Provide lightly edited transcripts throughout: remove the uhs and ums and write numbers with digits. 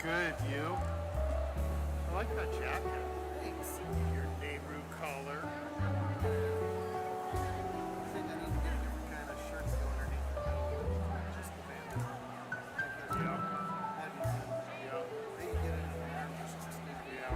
Good, you? I like that jacket. Thanks. Your Nehru color. I think I need to get a different kind of shirt to go underneath it. Just the band. Yeah. That'd be good. Yeah. They can get it in there. Just Yeah.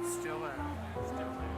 Still there. Still there.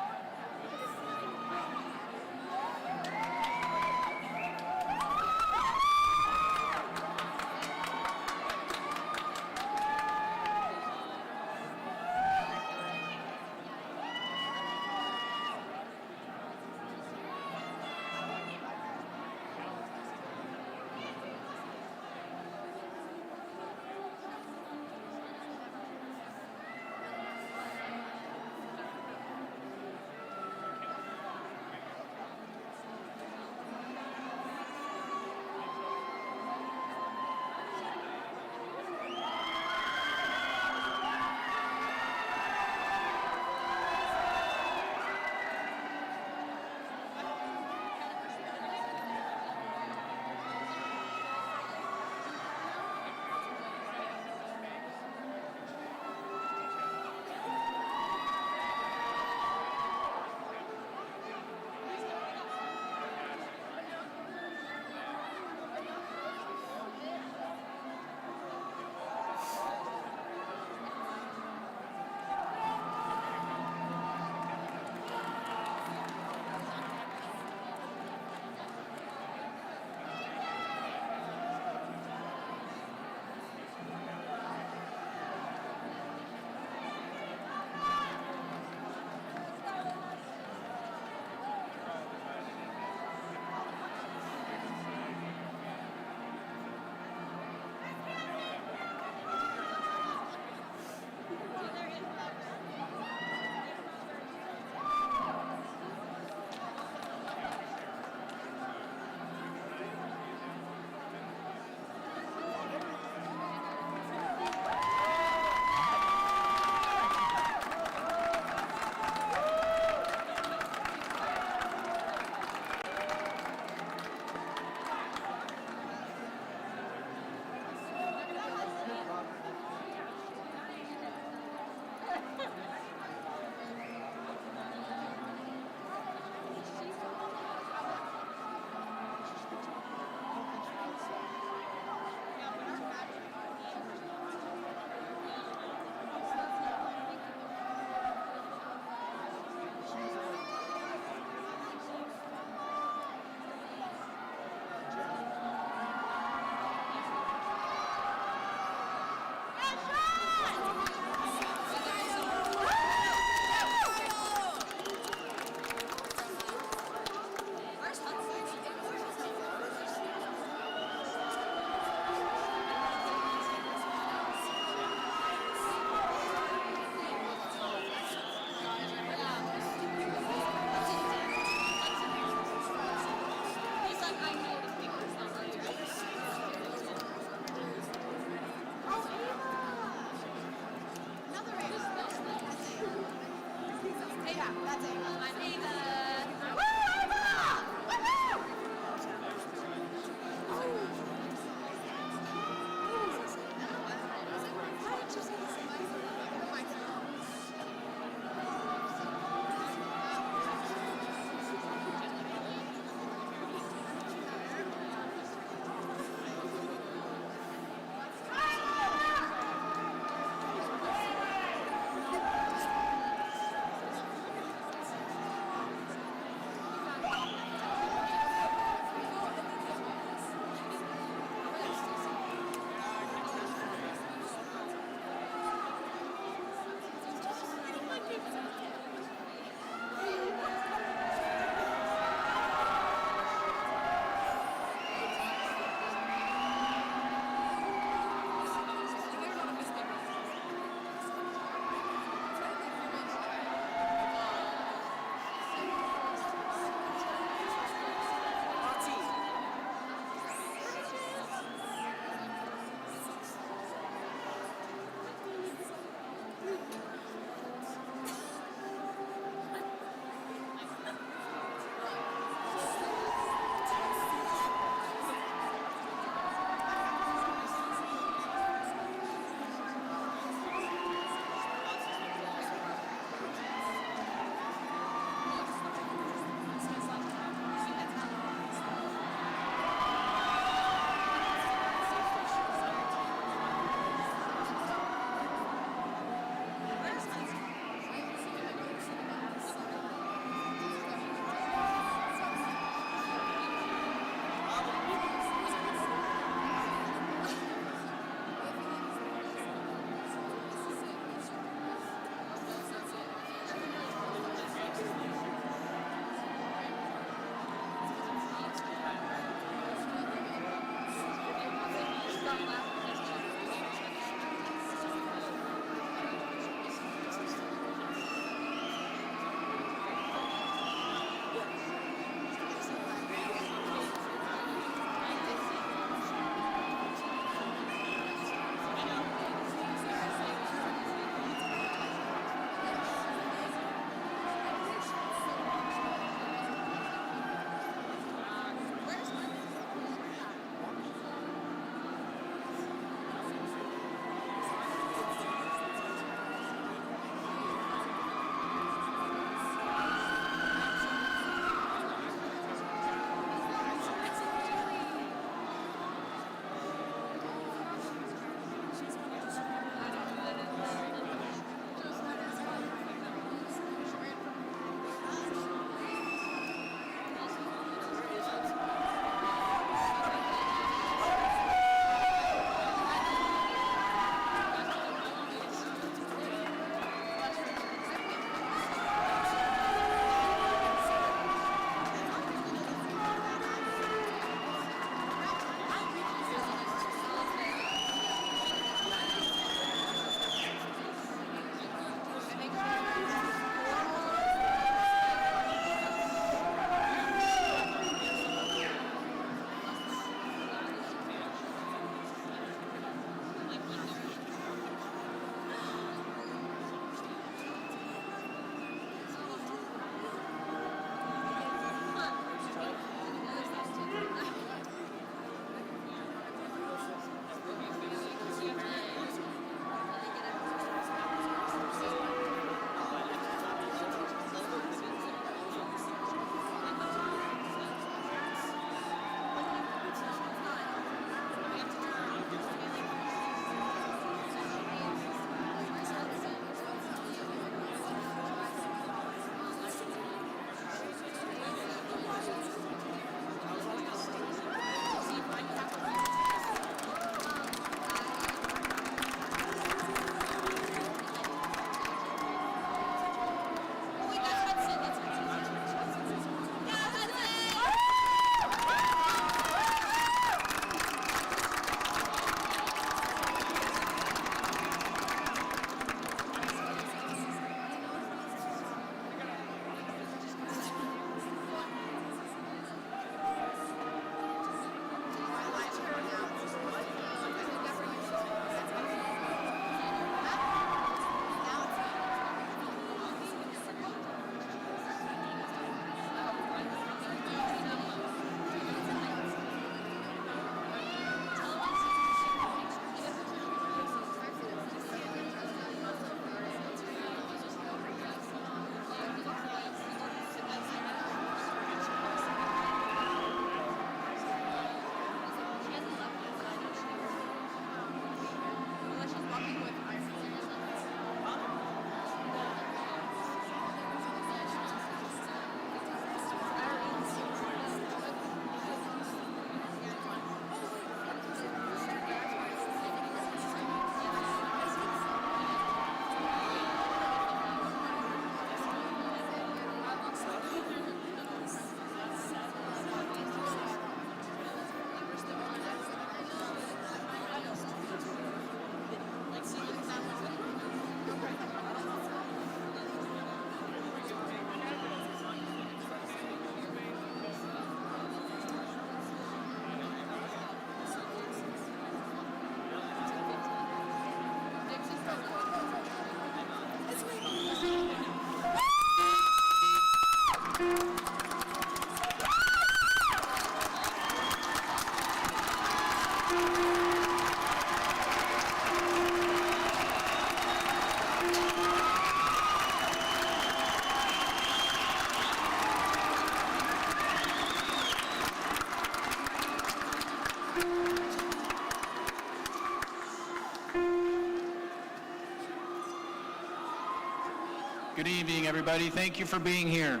Good evening, everybody. Thank you for being here.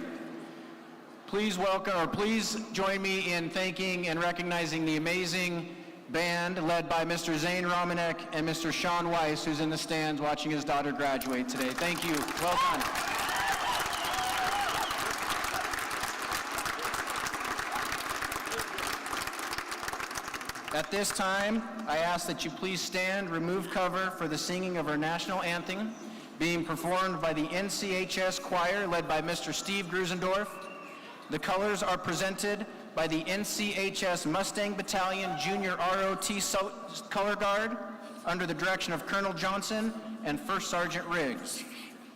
Please join me in thanking and recognizing the amazing band led by Mr. Zane Romanek and Mr. Sean Weiss, who's in the stands watching his daughter graduate today. Thank you. Well done. At this time, I ask that you please stand, remove cover for the singing of our national anthem, being performed by the NCHS choir led by Mr. Steve Grusendorf. The colors are presented by the NCHS Mustang Battalion Junior ROT Color Guard under the direction of Colonel Johnson and First Sergeant Riggs.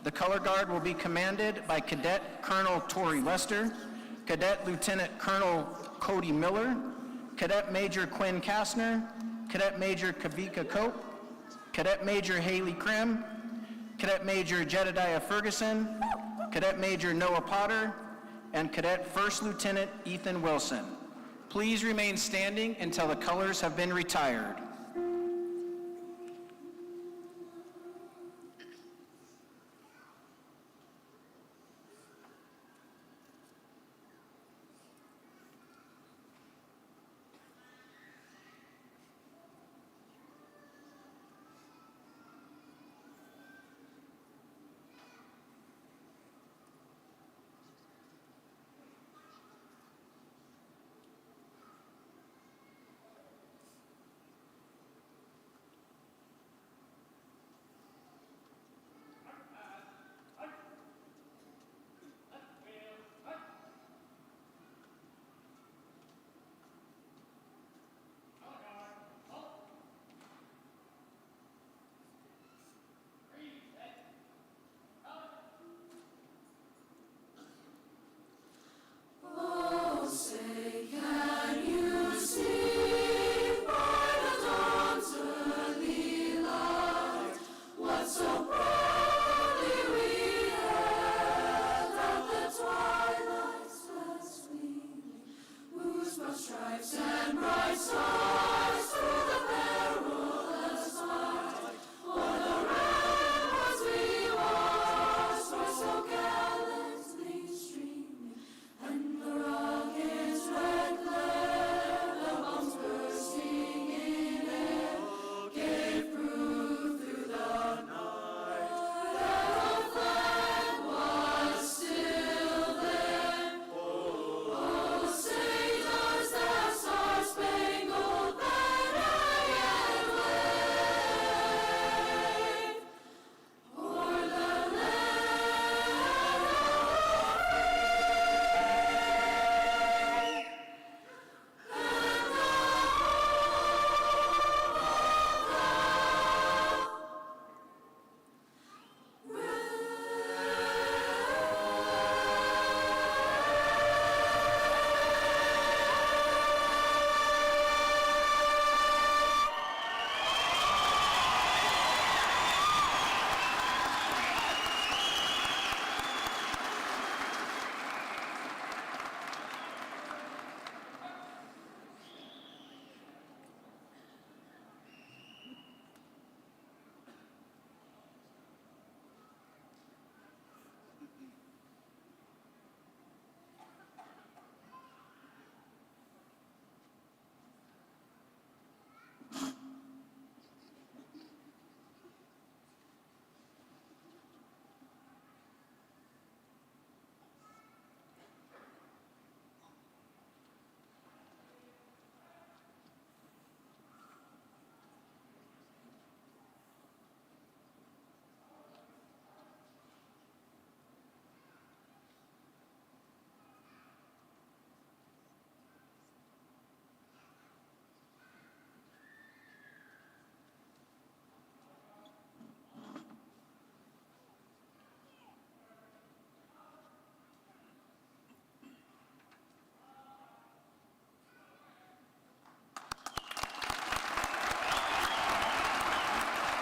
The Color Guard will be commanded by Cadet Colonel Torrey Lester, Cadet Lieutenant Colonel Cody Miller, Cadet Major Quinn Kastner, Cadet Major Kavika Cope, Cadet Major Haley Krim, Cadet Major Jedediah Ferguson, Cadet Major Noah Potter, and Cadet First Lieutenant Ethan Wilson. Please remain standing until the colors have been retired.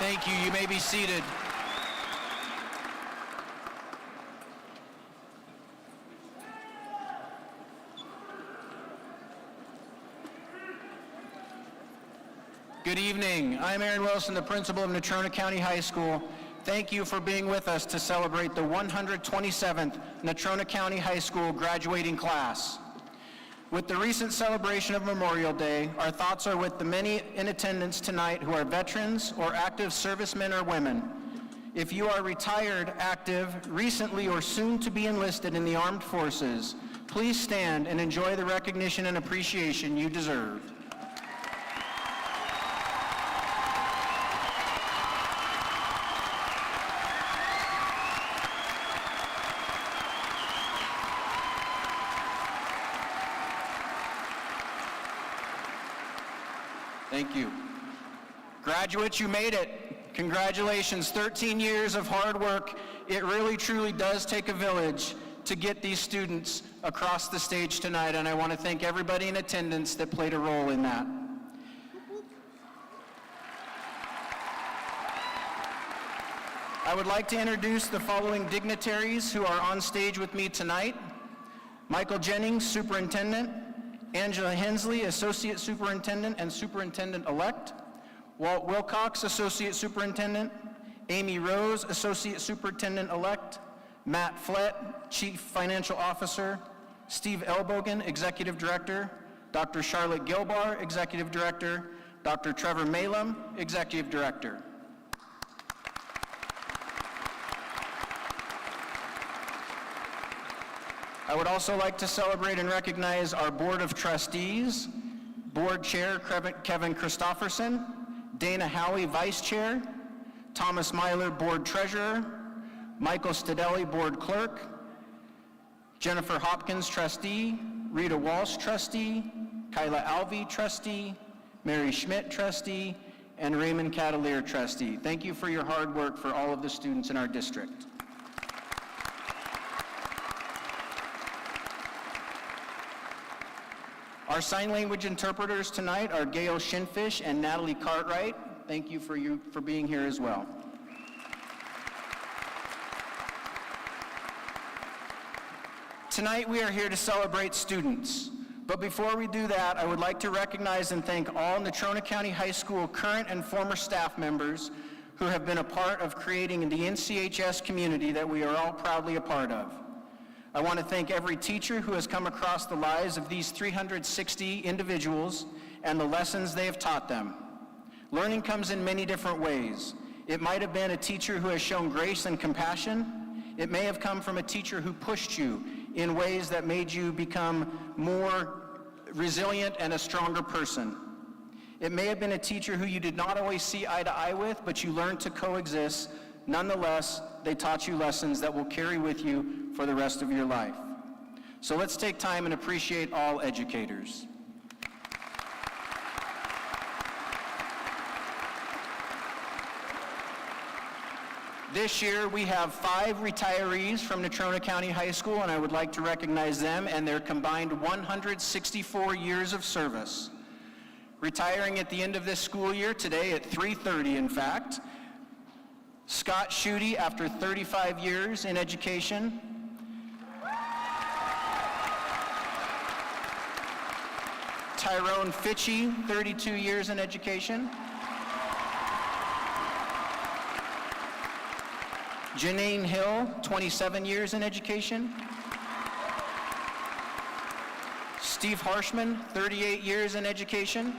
Thank you. You may be seated. Good evening. I'm Aaron Wilson, the principal of Natrona County High School. thank you for being with us to celebrate the 127th Natrona County High School graduating class. With the recent celebration of Memorial Day, our thoughts are with the many in attendance tonight who are veterans or active servicemen or women. If you are retired, active, recently or soon to be enlisted in the armed forces, please stand and enjoy the recognition and appreciation you deserve. Thank you. Graduates, you made it. Congratulations, 13 years of hard work. It really, truly does take a village to get these students across the stage tonight, and I want to thank everybody in attendance that played a role in that. I would like to introduce the following dignitaries who are on stage with me tonight. Michael Jennings, Superintendent. Angela Hensley, Associate Superintendent and Superintendent-elect. Walt Wilcox, Associate Superintendent. Amy Rose, Associate Superintendent-elect. Matt Flett, Chief Financial Officer. Steve Elbogen, Executive Director. Dr. Charlotte Gilbar, Executive Director. Dr. Trevor Malum, Executive Director. I would also like to celebrate and recognize our Board of Trustees, Board Chair Kevin Christofferson, Dana Howie, Vice Chair, Thomas Myler, Board Treasurer, Michael Stadelli, Board Clerk, Jennifer Hopkins, Trustee, Rita Walsh, Trustee, Kyla Alvey, Trustee, Mary Schmidt, Trustee, and Raymond Catalier, Trustee. Thank you for your hard work for all of the students in our district. Our sign language interpreters tonight are Gail Shinfish and Natalie Cartwright. Thank you for being here as well. Tonight we are here to celebrate students. But before we do that, I would like to recognize and thank all Natrona County High School current and former staff members who have been a part of creating the NCHS community that we are all proudly a part of. I want to thank every teacher who has come across the lives of these 360 individuals and the lessons they have taught them. Learning comes in many different ways. It might have been a teacher who has shown grace and compassion. It may have come from a teacher who pushed you in ways that made you become more resilient and a stronger person. It may have been a teacher who you did not always see eye to eye with, but you learned to coexist. Nonetheless, they taught you lessons that will carry with you for the rest of your life. So let's take time and appreciate all educators. This year we have 5 retirees from Natrona County High School, and I would like to recognize them and their combined 164 years of service. Retiring at the end of this school year, today at 3:30 in fact, Scott Schutte, after 35 years in education. Tyrone Fitchie, 32 years in education. Janine Hill, 27 years in education. Steve Harshman, 38 years in education.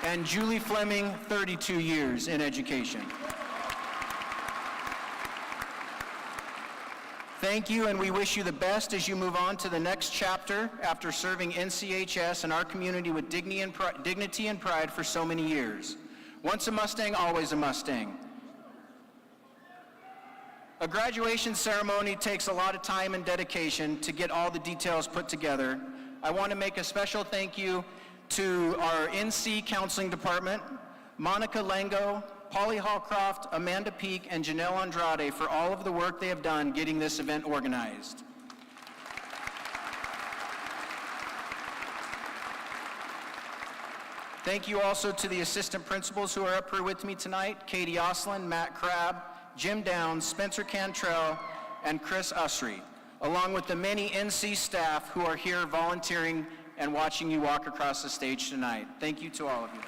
And Julie Fleming, 32 years in education. Thank you, and we wish you the best as you move on to the next chapter after serving NCHS and our community with dignity and pride for so many years. Once a Mustang, always a Mustang. A graduation ceremony takes a lot of time and dedication to get all the details put together. I want to make a special thank you to our NC Counseling Department, Monica Lango, Polly Hallcroft, Amanda Peak, and Janelle Andrade for all of the work they have done getting this event organized. Thank you also to the assistant principals who are up here with me tonight, Katie Oslin, Matt Crabb, Jim Downs, Spencer Cantrell, and Chris Usry, along with the many NC staff who are here volunteering and watching you walk across the stage tonight. Thank you to all of you.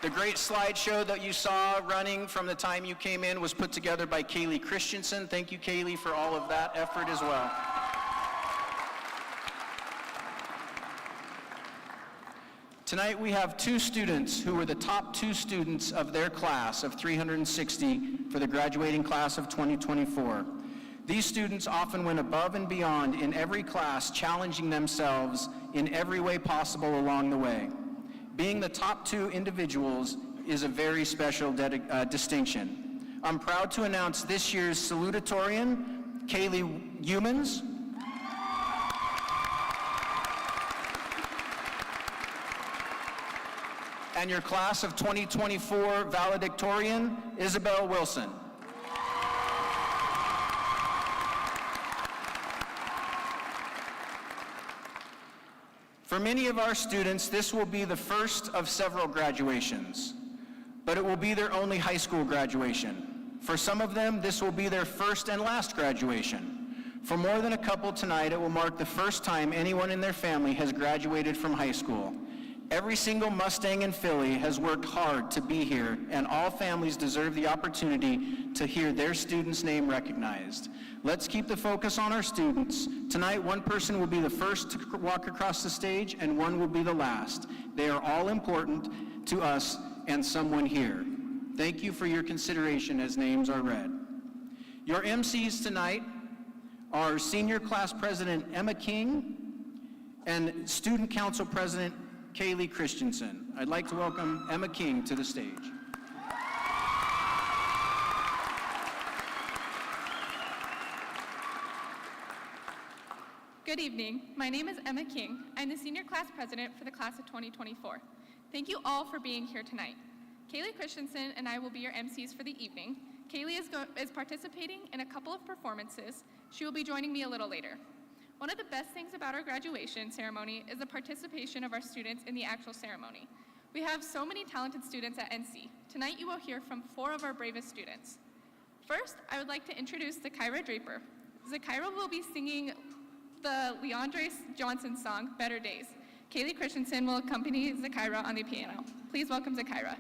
The great slideshow that you saw running from the time you came in was put together by Kaylee Christensen. Thank you, Kaylee, for all of that effort as well. Tonight we have two students who were the top two students of their class of 360 for the graduating class of 2024. These students often went above and beyond in every class, challenging themselves in every way possible along the way. Being the top two individuals is a very special distinction. I'm proud to announce this year's Salutatorian, Kaylee Humans, and your class of 2024 Valedictorian, Isabel Wilson. For many of our students, this will be the first of several graduations, but it will be their only high school graduation. For some of them, this will be their first and last graduation. For more than a couple tonight, it will mark the first time anyone in their family has graduated from high school. Every single Mustang and Philly has worked hard to be here, and all families deserve the opportunity to hear their student's name recognized. Let's keep the focus on our students. Tonight, one person will be the first to walk across the stage, and one will be the last. They are all important to us and someone here. Thank you for your consideration as names are read. Your MCs tonight are Senior Class President Emma King and Student Council President Kaylee Christensen. I'd like to welcome Emma King to the stage. Good evening. My name is Emma King. I'm the Senior Class President for the Class of 2024. Thank you all for being here tonight. Kaylee Christensen and I will be your MCs for the evening. Kaylee is participating in a couple of performances. She will be joining me a little later. One of the best things about our graduation ceremony is the participation of our students in the actual ceremony. We have so many talented students at NC. Tonight you will hear from 4 of our bravest students. First, I would like to introduce Zakira Draper. Zakira will be singing the Leandre Johnson song, Better Days. Kaylee Christensen will accompany Zakira on the piano. Please welcome Zakira.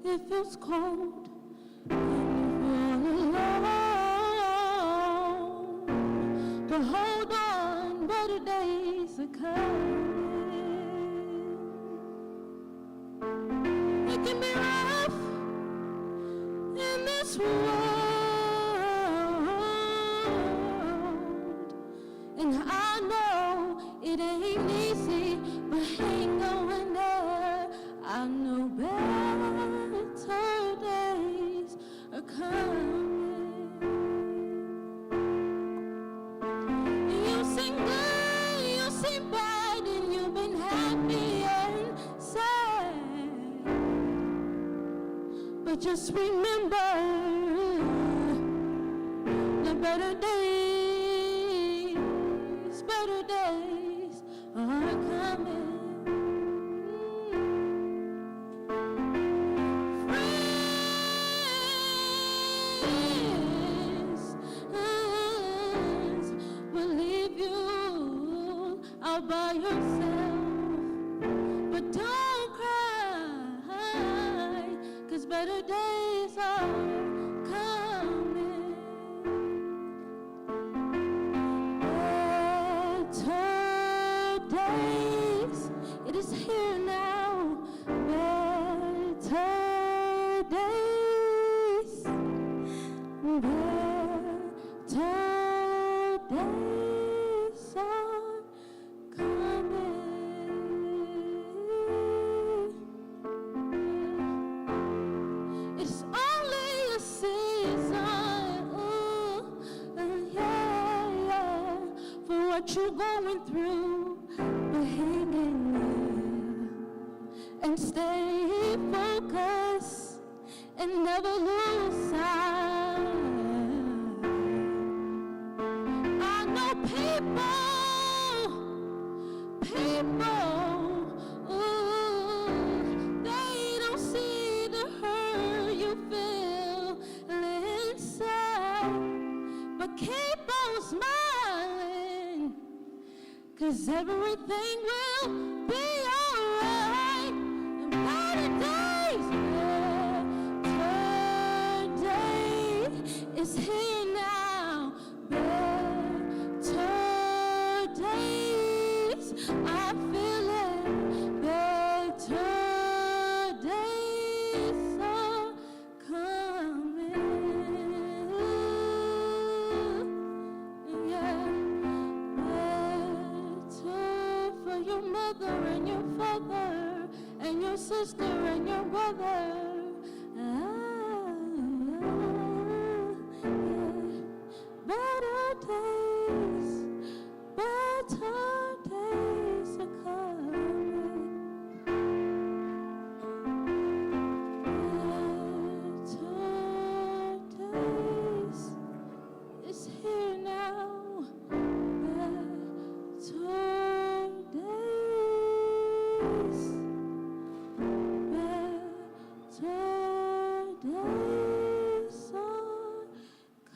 It feels cold and you feel alone, but hold on, better days are coming. It can be rough in this world, and I know it ain't easy, but hang on there. I know better days are coming. You seem good, you seem bad, and you've been happy and sad. But just remember, the better days are coming. By yourself, but don't cry, 'cause better days are coming. Better days, it is here now. Better days, better days are coming. going through, but hang in there and stay focused and never lose sight. I know people, ooh, they don't see the hurt you feel inside, but keep on smiling, 'cause everything will be alright. And better days, better days is here now. Better days, I feel it. Better days are coming. Yeah. Better for your mother and your father and your sister and your brother. Better days are coming. Better days is here now. Better days. Better days are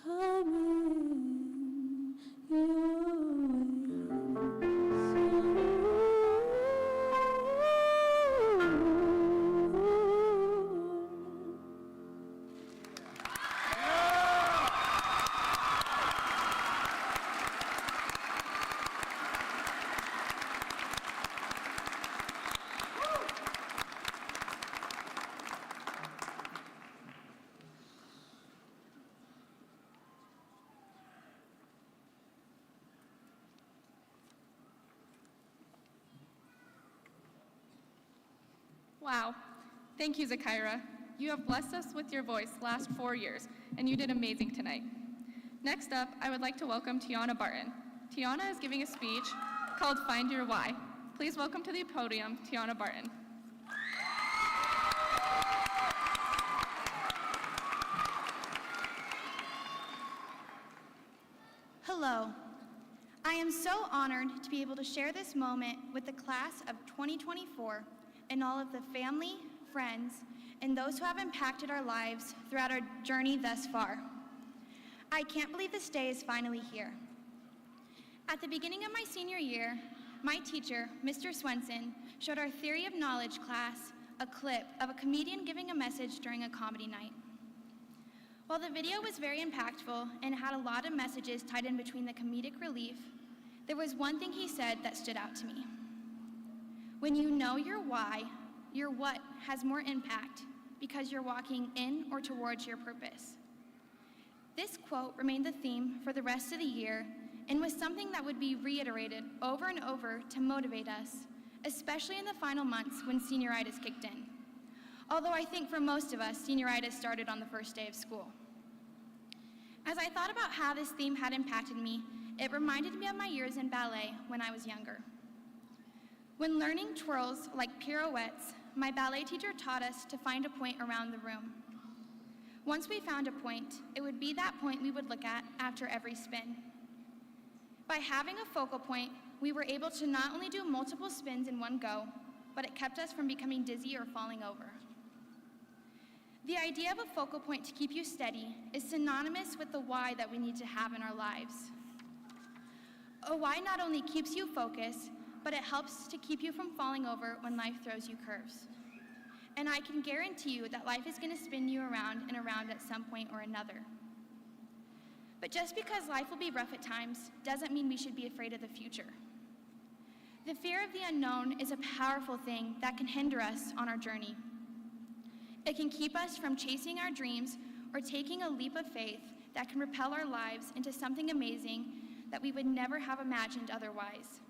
coming your Wow. Thank you, Zakira. You have blessed us with your voice last 4 years, and you did amazing tonight. Next up, I would like to welcome Tiana Barton. Tiana is giving a speech called Find Your Why. Please welcome to the podium, Tiana Barton. Hello. I am so honored to be able to share this moment with the class of 2024 and all of the family, friends, and those who have impacted our lives throughout our journey thus far. I can't believe this day is finally here. At the beginning of my senior year, my teacher, Mr. Swenson, showed our Theory of Knowledge class a clip of a comedian giving a message during a comedy night. While the video was very impactful and had a lot of messages tied in between the comedic relief, there was one thing he said that stood out to me. When you know your why, your what has more impact because you're walking in or towards your purpose. This quote remained the theme for the rest of the year and was something that would be reiterated over and over to motivate us, especially in the final months when senioritis kicked in. Although I think for most of us, senioritis started on the first day of school. As I thought about how this theme had impacted me, it reminded me of my years in ballet when I was younger. When learning twirls like pirouettes, my ballet teacher taught us to find a point around the room. Once we found a point, it would be that point we would look at after every spin. By having a focal point, we were able to not only do multiple spins in one go, but it kept us from becoming dizzy or falling over. The idea of a focal point to keep you steady is synonymous with the why that we need to have in our lives. A why not only keeps you focused, but it helps to keep you from falling over when life throws you curves. And I can guarantee you that life is going to spin you around and around at some point or another. But just because life will be rough at times doesn't mean we should be afraid of the future. The fear of the unknown is a powerful thing that can hinder us on our journey. It can keep us from chasing our dreams or taking a leap of faith that can propel our lives into something amazing that we would never have imagined otherwise.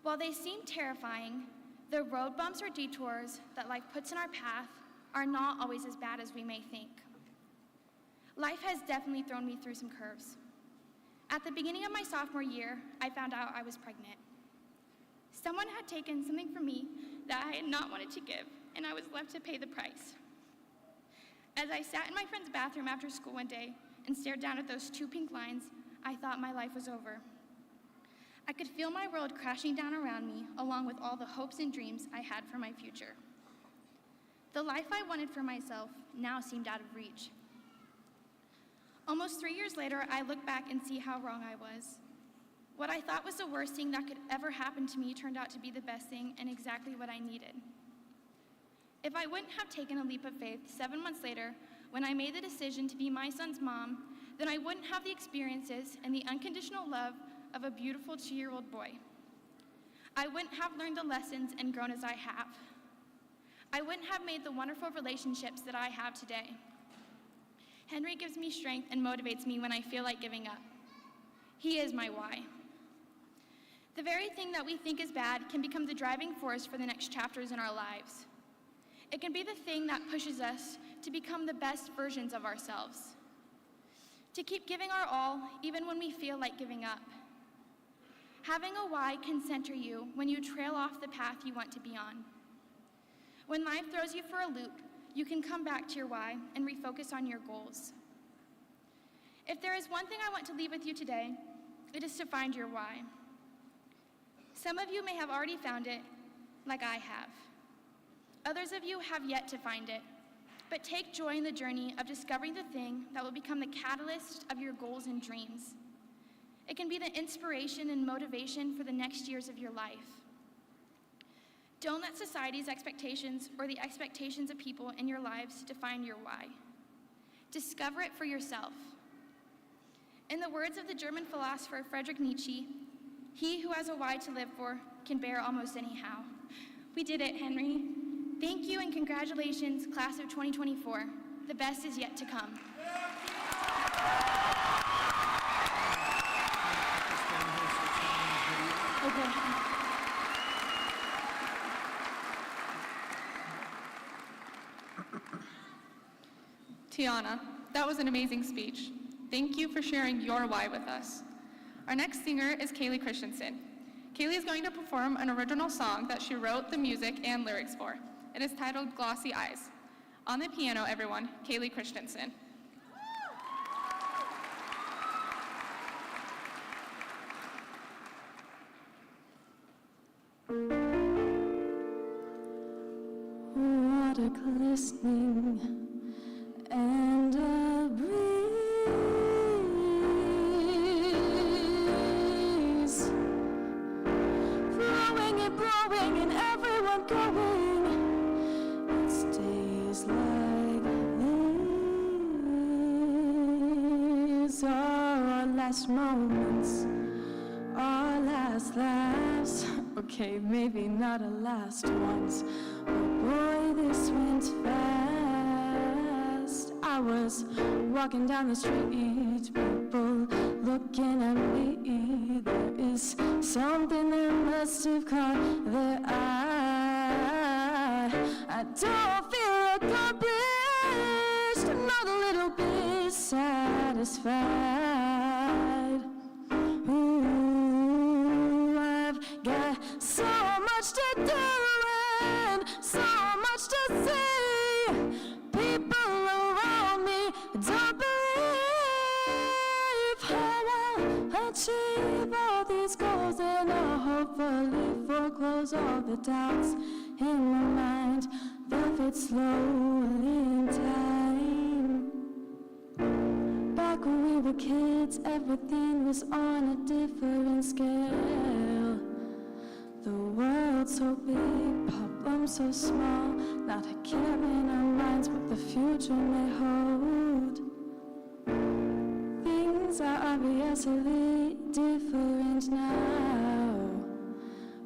While they seem terrifying, the road bumps or detours that life puts in our path are not always as bad as we may think. Life has definitely thrown me through some curves. At the beginning of my sophomore year, I found out I was pregnant. Someone had taken something from me that I had not wanted to give, and I was left to pay the price. As I sat in my friend's bathroom after school one day and stared down at those 2 pink lines, I thought my life was over. I could feel my world crashing down around me, along with all the hopes and dreams I had for my future. The life I wanted for myself now seemed out of reach. Almost 3 years later, I look back and see how wrong I was. What I thought was the worst thing that could ever happen to me turned out to be the best thing and exactly what I needed. If I wouldn't have taken a leap of faith 7 months later, when I made the decision to be my son's mom, then I wouldn't have the experiences and the unconditional love of a beautiful 2-year-old boy. I wouldn't have learned the lessons and grown as I have. I wouldn't have made the wonderful relationships that I have today. Henry gives me strength and motivates me when I feel like giving up. He is my why. The very thing that we think is bad can become the driving force for the next chapters in our lives. It can be the thing that pushes us to become the best versions of ourselves. To keep giving our all, even when we feel like giving up. Having a why can center you when you trail off the path you want to be on. When life throws you for a loop, you can come back to your why and refocus on your goals. If there is one thing I want to leave with you today, it is to find your why. Some of you may have already found it, like I have. Others of you have yet to find it, but take joy in the journey of discovering the thing that will become the catalyst of your goals and dreams. It can be the inspiration and motivation for the next years of your life. Don't let society's expectations or the expectations of people in your lives define your why. Discover it for yourself. In the words of the German philosopher Friedrich Nietzsche, he who has a why to live for can bear almost anyhow. We did it, Henry. Thank you and congratulations, class of 2024. The best is yet to come. Okay. Tiana, that was an amazing speech. Thank you for sharing your why with us. Our next singer is Kaylee Christensen. Kaylee is going to perform an original song that she wrote the music and lyrics for. It is titled Glossy Eyes. On the piano, everyone, Kaylee Christensen. Water glistening and a breeze flowing and blowing and everyone going. It stays like this. Our last moments, our last laughs. Okay, maybe not our last ones. But boy, this went fast. I was walking down the street, people looking at me. There is something that must have caught their eye. I don't feel accomplished, not a little bit satisfied. Ooh, I've got so much to do and so much to say. People around me don't believe how I'll achieve all these goals, and I'll hopefully foreclose all the doubts in my mind. They'll fit slowly in time. Back when we were kids, everything was on a different scale. The world's so big, problems so small, not a care in our minds what the future may hold. Things are obviously different now,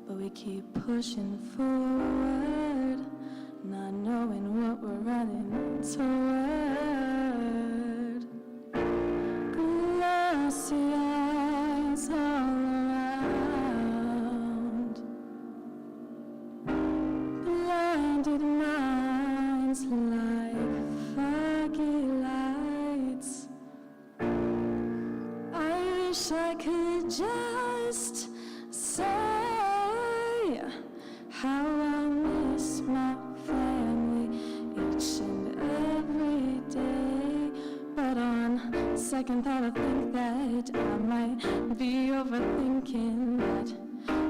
but we keep pushing forward, not knowing what we're running toward. Glossy eyes all around, blinded minds like foggy lights. I wish I could just say how I miss my family each and every day. But on second thought, I think that I might be overthinking that.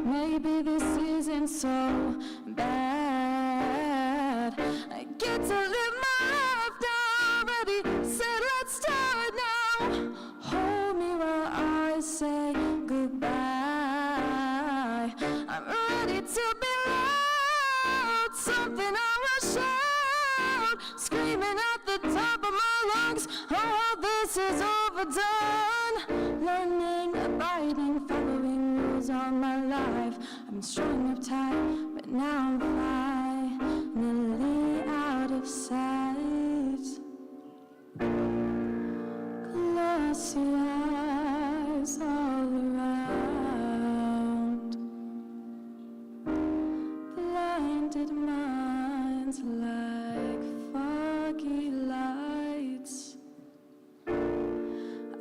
Maybe this isn't so bad. I get to live my life already. Said let's start now. Hold me while I say goodbye. I'm ready to be loud. Something I will shout, screaming at the top of my lungs. Oh, this is overdone. Learning, abiding, following rules all my life. I'm strung up tight, but now I'm finally out of sight. Glossy eyes all around, blinded minds like foggy lights.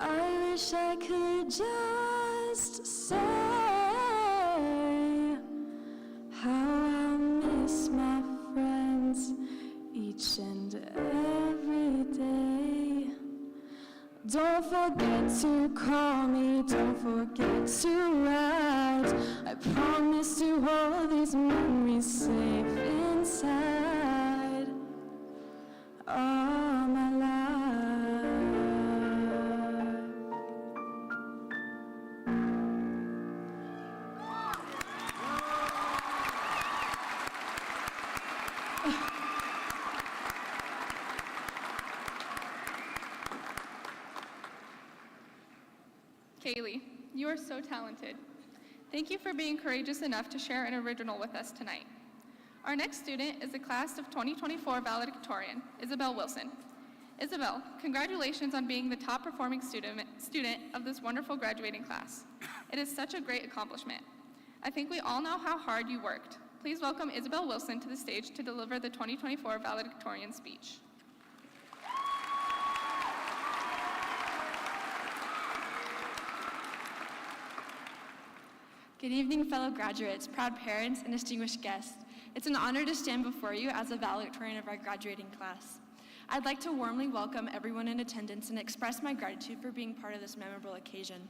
I wish I could just say how I miss my friends each and every day. Don't forget to call me, don't forget to write. I promise to hold these memories safe inside all my life. Kaylee, you are so talented. Thank you for being courageous enough to share an original with us tonight. Our next student is the class of 2024 Valedictorian, Isabel Wilson. Isabel, congratulations on being the top performing student of this wonderful graduating class. It is such a great accomplishment. I think we all know how hard you worked. Please welcome Isabel Wilson to the stage to deliver the 2024 Valedictorian speech. Good evening, fellow graduates, proud parents, and distinguished guests. It's an honor to stand before you as a valedictorian of our graduating class. I'd like to warmly welcome everyone in attendance and express my gratitude for being part of this memorable occasion.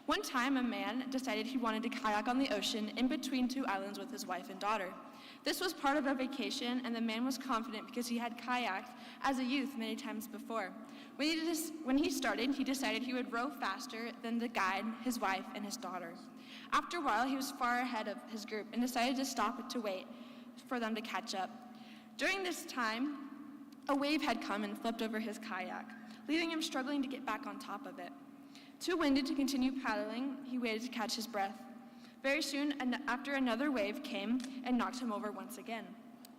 One time, a man decided he wanted to kayak on the ocean in between two islands with his wife and daughter. This was part of a vacation, and the man was confident because he had kayaked as a youth many times before. When he started, he decided he would row faster than the guide, his wife, and his daughter. After a while, he was far ahead of his group and decided to stop to wait for them to catch up. During this time, a wave had come and flipped over his kayak, leaving him struggling to get back on top of it. Too winded to continue paddling, he waited to catch his breath. Very soon, after another wave came and knocked him over once again.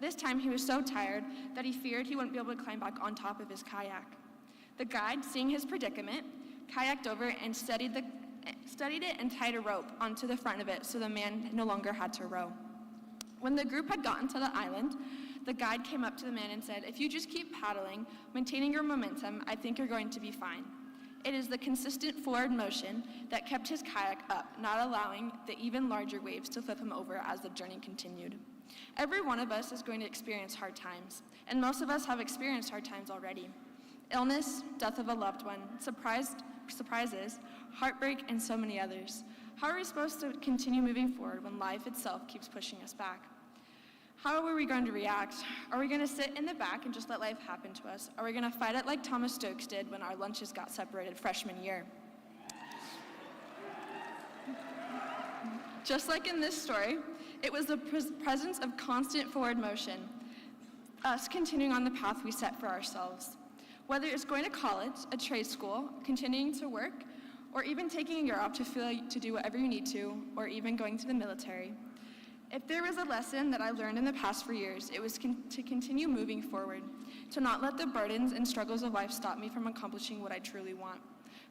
This time, he was so tired that he feared he wouldn't be able to climb back on top of his kayak. The guide, seeing his predicament, kayaked over and steadied it and tied a rope onto the front of it so the man no longer had to row. When the group had gotten to the island, the guide came up to the man and said, "If you just keep paddling, maintaining your momentum, I think you're going to be fine." It is the consistent forward motion that kept his kayak up, not allowing the even larger waves to flip him over as the journey continued. Every one of us is going to experience hard times, and most of us have experienced hard times already. Illness, death of a loved one, surprises, heartbreak, and so many others. How are we supposed to continue moving forward when life itself keeps pushing us back? How are we going to react? Are we going to sit in the back and just let life happen to us? Are we going to fight it like Thomas Stokes did when our lunches got separated freshman year? Just like in this story, it was the presence of constant forward motion, us continuing on the path we set for ourselves. Whether it's going to college, a trade school, continuing to work, or even taking a year off to do whatever you need to, or even going to the military. If there was a lesson that I learned in the past 4 years, it was to continue moving forward, to not let the burdens and struggles of life stop me from accomplishing what I truly want.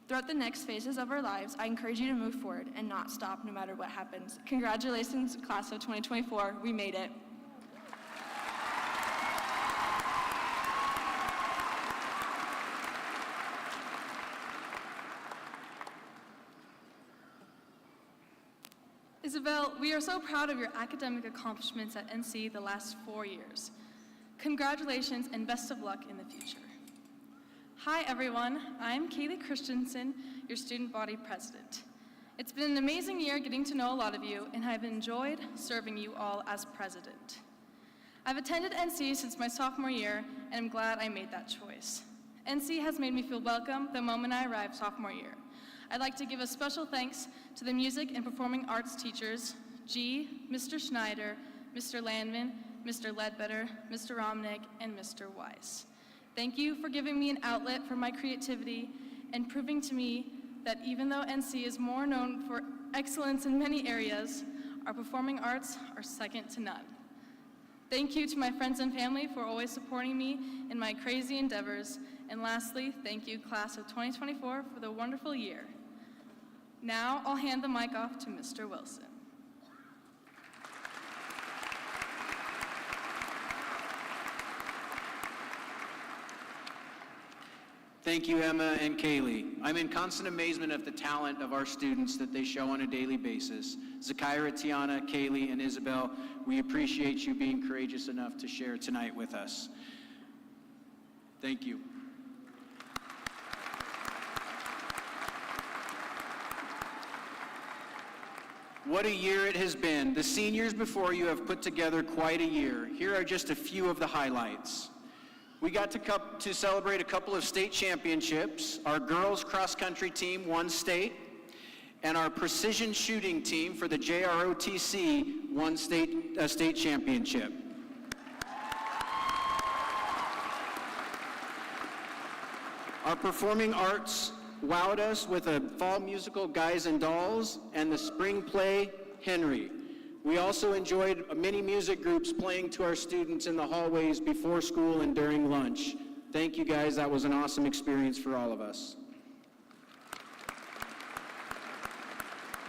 Throughout the next phases of our lives, I encourage you to move forward and not stop no matter what happens. Congratulations, class of 2024, we made it. Isabel, we are so proud of your academic accomplishments at NC the last 4 years. Congratulations and best of luck in the future. Hi everyone, I'm Kaylee Christensen, your student body president. It's been an amazing year getting to know a lot of you, and I've enjoyed serving you all as president. I've attended NC since my sophomore year, and I'm glad I made that choice. NC has made me feel welcome the moment I arrived sophomore year. I'd like to give a special thanks to the music and performing arts teachers, G, Mr. Schneider, Mr. Landman, Mr. Ledbetter, Mr. Romnick, and Mr. Weiss. Thank you for giving me an outlet for my creativity and proving to me that even though NC is more known for excellence in many areas, our performing arts are second to none. Thank you to my friends and family for always supporting me in my crazy endeavors. And lastly, thank you, class of 2024, for the wonderful year. Now I'll hand the mic off to Mr. Wilson. Thank you, Emma and Kaylee. I'm in constant amazement of the talent of our students that they show on a daily basis. Zakira, Tiana, Kaylee, and Isabel, we appreciate you being courageous enough to share tonight with us. Thank you. What a year it has been. The seniors before you have put together quite a year. Here are just a few of the highlights. We got to celebrate a couple of state championships. Our girls cross-country team won state, and our precision shooting team for the JROTC won state championship. Our performing arts wowed us with a fall musical, Guys and Dolls, and the spring play, Henry. We also enjoyed many music groups playing to our students in the hallways before school and during lunch. Thank you guys, that was an awesome experience for all of us.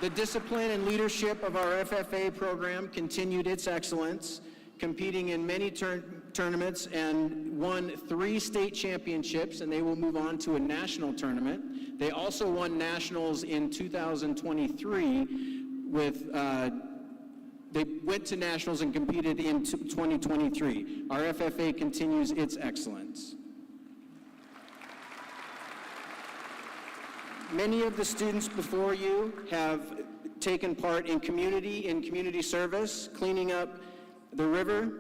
The discipline and leadership of our FFA program continued its excellence, competing in many tournaments and won 3 state championships, and they will move on to a national tournament. They also won nationals in 2023 with they went to nationals and competed in 2023. Our FFA continues its excellence. Many of the students before you have taken part in community service, cleaning up the river,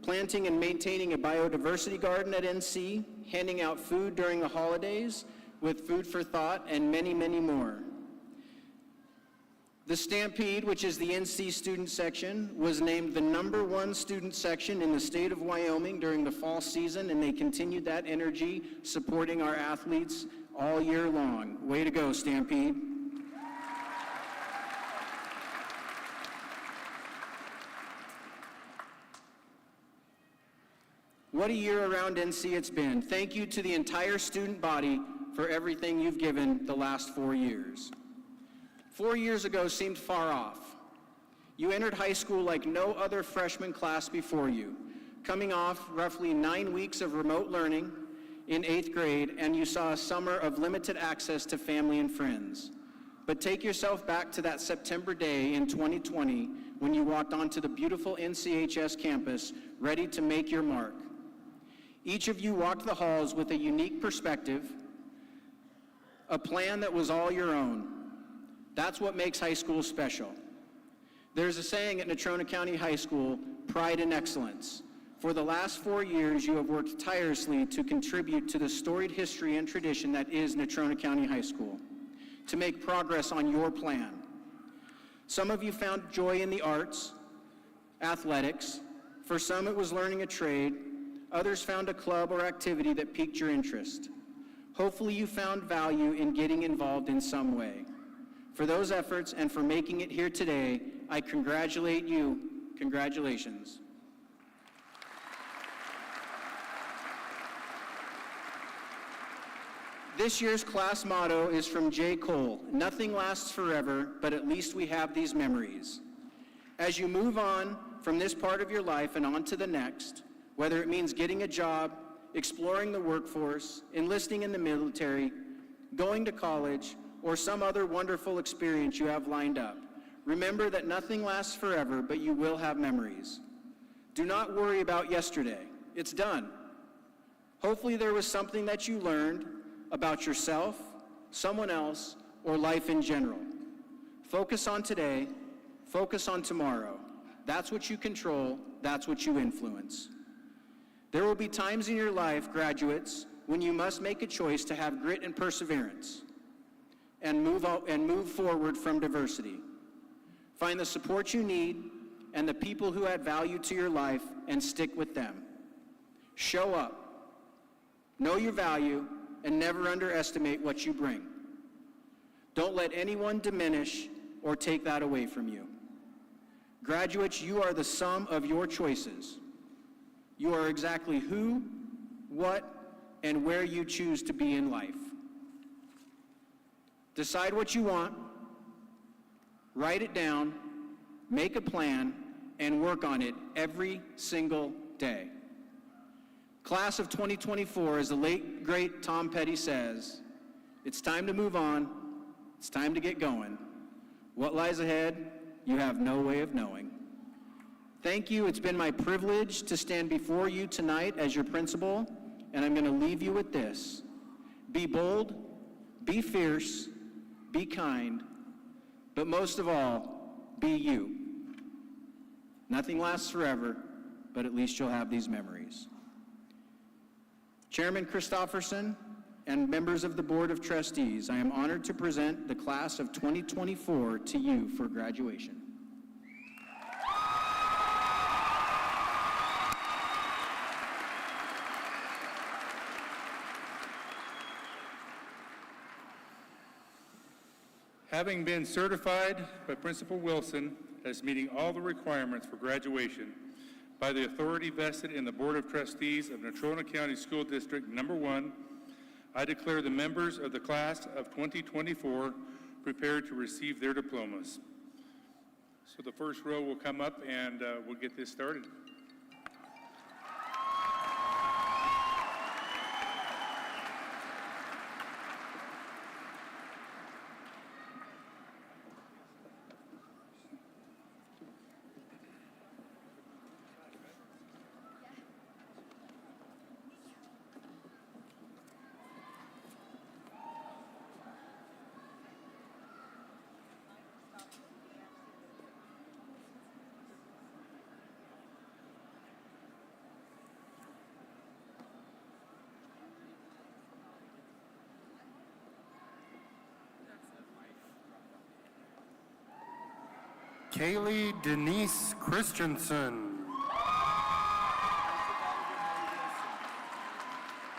planting and maintaining a biodiversity garden at NC, handing out food during the holidays with Food for Thought, and many, many more. The Stampede, which is the NC student section, was named the #1 student section in the state of Wyoming during the fall season, and they continued that energy, supporting our athletes all year long. Way to go, Stampede. What a year around NC it's been. Thank you to the entire student body for everything you've given the last 4 years. 4 years ago seemed far off. You entered high school like no other freshman class before you, coming off roughly 9 weeks of remote learning in 8th grade, and you saw a summer of limited access to family and friends. But take yourself back to that September day in 2020 when you walked onto the beautiful NCHS campus, ready to make your mark. Each of you walked the halls with a unique perspective, a plan that was all your own. That's what makes high school special. There's a saying at Natrona County High School, pride and excellence. For the last 4 years, you have worked tirelessly to contribute to the storied history and tradition that is Natrona County High School, to make progress on your plan. Some of you found joy in the arts, athletics. For some, it was learning a trade. Others found a club or activity that piqued your interest. Hopefully, you found value in getting involved in some way. For those efforts and for making it here today, I congratulate you. Congratulations. This year's class motto is from J. Cole, "Nothing lasts forever, but at least we have these memories." As you move on from this part of your life and on to the next, whether it means getting a job, exploring the workforce, enlisting in the military, going to college, or some other wonderful experience you have lined up, Remember that nothing lasts forever, but you will have memories. Do not worry about yesterday. It's done. Hopefully there was something that you learned about yourself, someone else, or life in general. Focus on today. Focus on tomorrow. That's what you control. That's what you influence. There will be times in your life, graduates, when you must make a choice to have grit and perseverance and move forward from diversity. Find the support you need and the people who add value to your life and stick with them. Show up. Know your value and never underestimate what you bring. Don't let anyone diminish or take that away from you. Graduates, you are the sum of your choices. You are exactly who, what, and where you choose to be in life. Decide what you want, write it down, make a plan, and work on it every single day. Class of 2024, as the late, great Tom Petty says, it's time to move on, it's time to get going. What lies ahead, you have no way of knowing. Thank you. It's been my privilege to stand before you tonight as your principal, and I'm going to leave you with this. Be bold, be fierce, be kind, but most of all, be you. Nothing lasts forever, but at least you'll have these memories. Chairman Christofferson and members of the Board of Trustees, I am honored to present the class of 2024 to you for graduation. Having been certified by Principal Wilson as meeting all the requirements for graduation by the authority vested in the Board of Trustees of Natrona County School District Number 1, I declare the members of the class of 2024 prepared to receive their diplomas. So the first row will come up and we'll get this started. Kaylee Denise Christensen.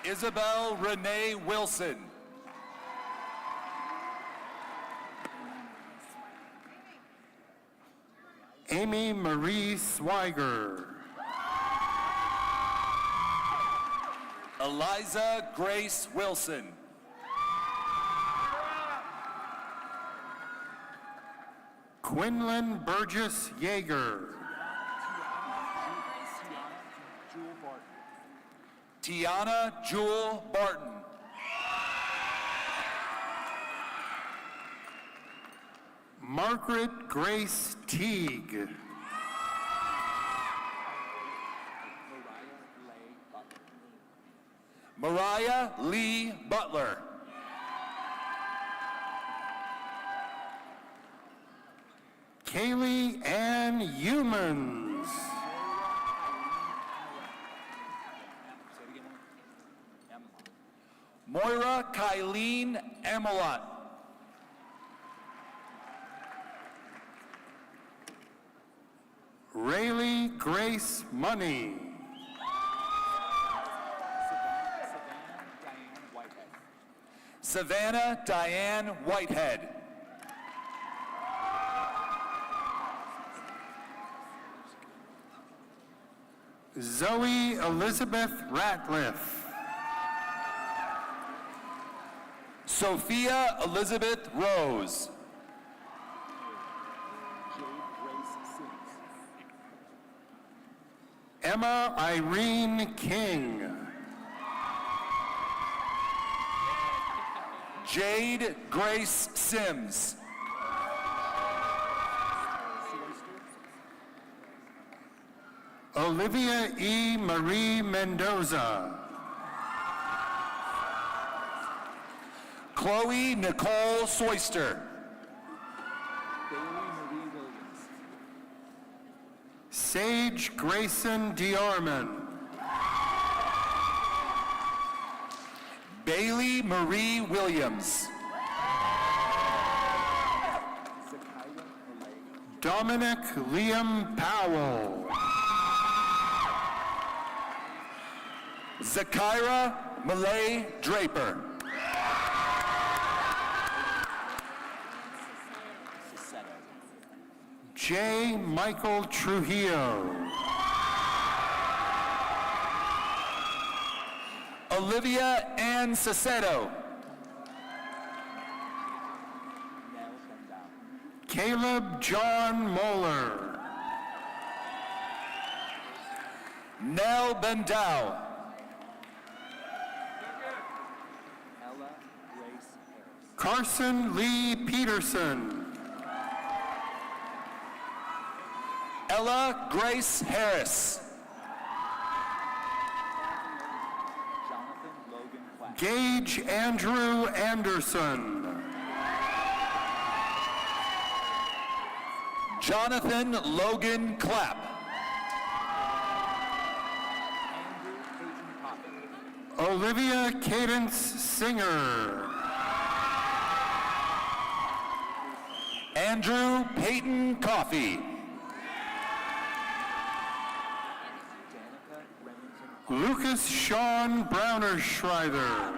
Isabel Renee Wilson. Amy Marie Swiger. Eliza Grace Wilson. Quinlan Burgess Yeager. Tiana Jewel Barton. Margaret Grace Teague. Mariah Lee Butler. Kaylee Ann Humans. Moira Kylene Amelot. Rayleigh Grace Money. Savannah Diane Whitehead. Zoe Elizabeth Ratliff. Sophia Elizabeth Rose. Emma Irene King. Jade Grace Sims. Olivia E. Marie Mendoza. Chloe Nicole Soyster. Sage Grayson DeArmond. Bailey Marie Williams. Dominic Liam Powell. Zakira Malay Draper. J. Michael Trujillo. Olivia Ann Sacedo. Caleb John Moeller. Nell Bendow. Carson Lee Peterson. Ella Grace Harris. Gage Andrew Anderson. Jonathan Logan Clapp. Olivia Cadence Singer. Andrew Peyton Coffey. Lucas Sean Browner Schreiber.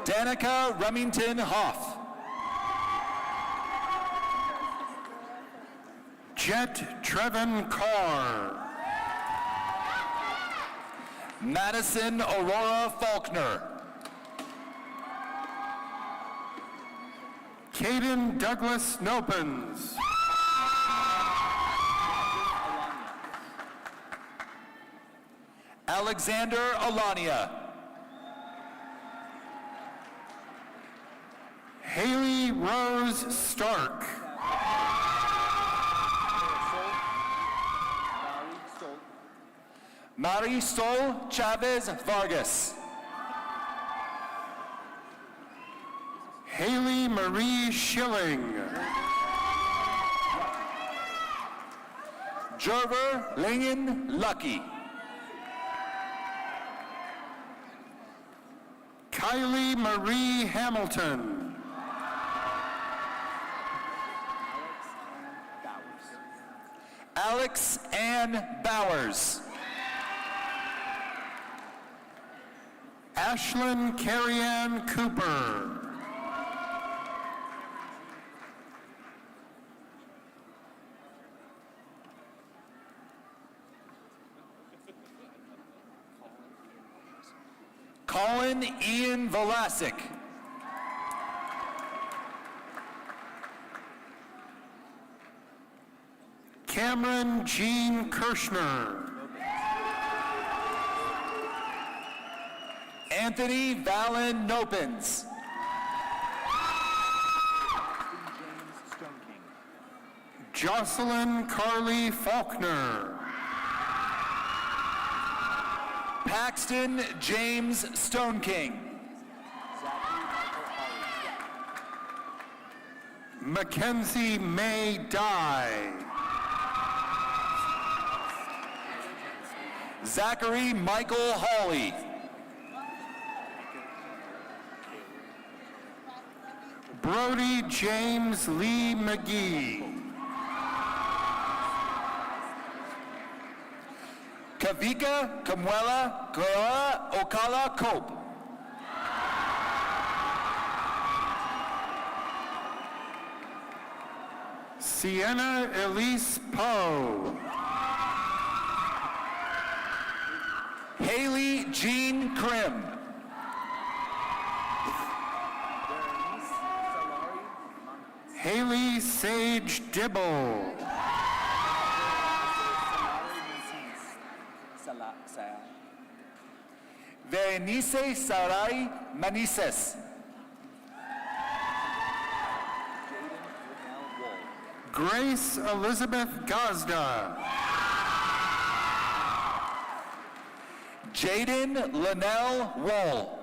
Danica Remington Hoff. Jet Trevin Carr. Madison Aurora Faulkner. Caden Douglas Nopens. Alexander Alania. Haley Rose Stark. Marisol Chavez Vargas. Haley Marie Schilling. Jerver Lingen Lucky. Kylie Marie Hamilton. Alex Ann Bowers. Ashlyn Carrie-Ann Cooper. Colin Ian Velasic. Cameron Jean Kirschner. Anthony Valen Nopens. Jocelyn Carly Faulkner. Paxton James Stoneking. Mackenzie May Dye. Zachary Michael Hawley. Brody James Lee McGee. Kavika Kamwela Kora Okala Cope. Sienna Elise Poe. Haley Jean Krim. Haley Sage Dibble. Verenice Sarai Manises. Grace Elizabeth Gazda. Jaden Linnell Wool.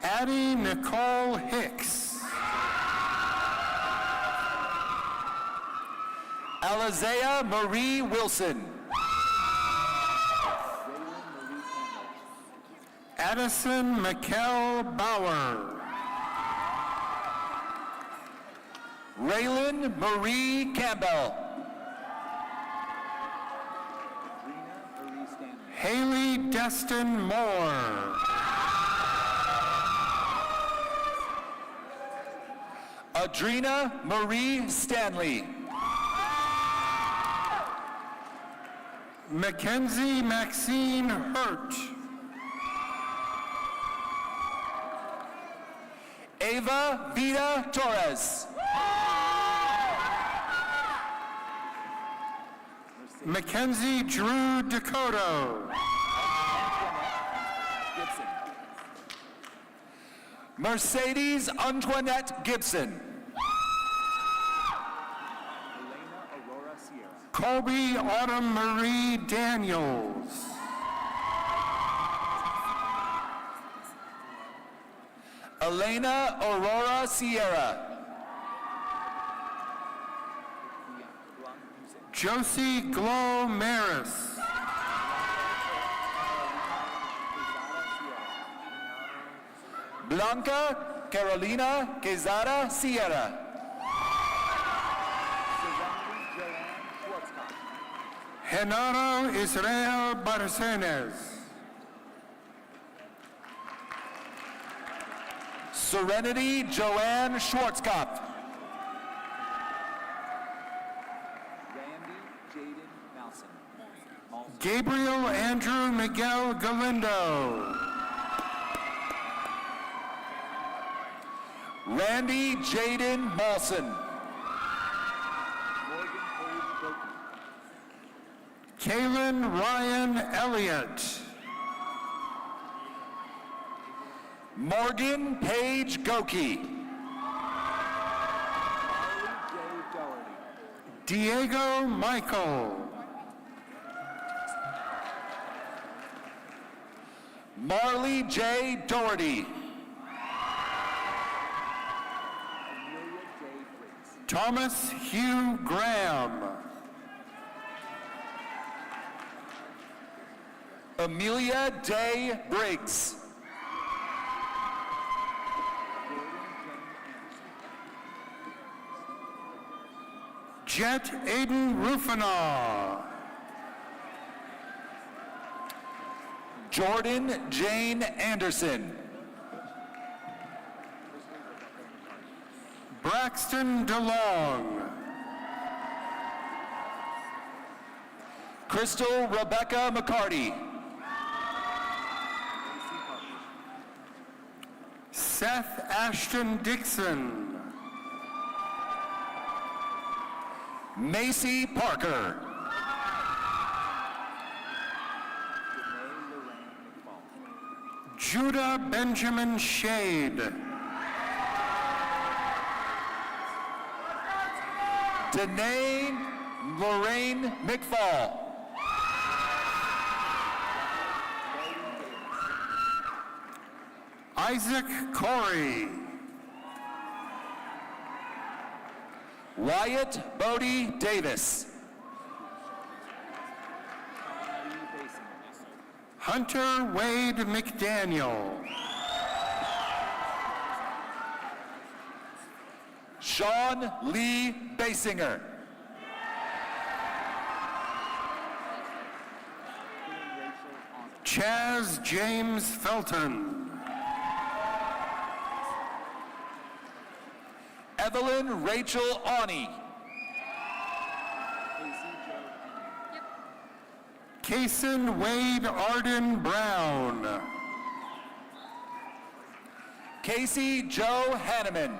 Addie Nicole Hicks. Alizea Marie Wilson. Addison Mikkel Bauer. Raylan Marie Campbell. Haley Destin Moore. Adrina Marie Stanley. Mackenzie Maxine Hurt. Ava Vida Torres. Mackenzie Drew Dakota. Mercedes Antoinette Gibson. Colby Autumn Marie Daniels. Elena Aurora Sierra. Josie Glow Maris. Blanca Carolina Quezada Sierra. Genaro Israel Barcenas. Serenity Joanne Schwarzkopf. Gabriel Andrew Miguel Galindo. Randy Jaden Mawson. Kaylin Ryan Elliott. Morgan Paige Goki. Diego Michael. Marley J. Doherty. Thomas Hugh Graham. Amelia Day Briggs. Jet Aiden Rufinaw. Jordan Jane Anderson. Braxton DeLong. Crystal Rebecca McCarty. Seth Ashton Dixon. Macy Parker. Judah Benjamin Shade. Danae Lorraine McFall. Isaac Corey. Wyatt Bodie Davis. Hunter Wade McDaniel. Sean Lee Basinger. Chaz James Felton. Evelyn Rachel Awney. Kaysen Wade Arden Brown. Casey Joe Hanneman.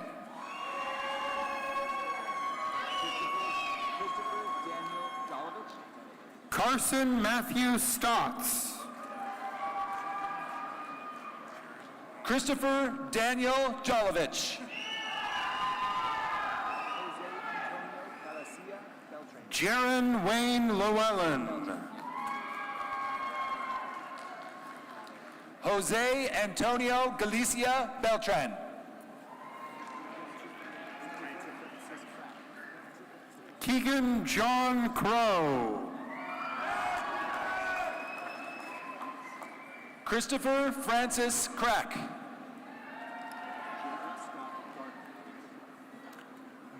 Carson Matthew Stotts. Christopher Daniel Jolovich. Jaron Wayne Llewellyn. Jose Antonio Galicia Beltran. Keegan John Crow. Christopher Francis Crack.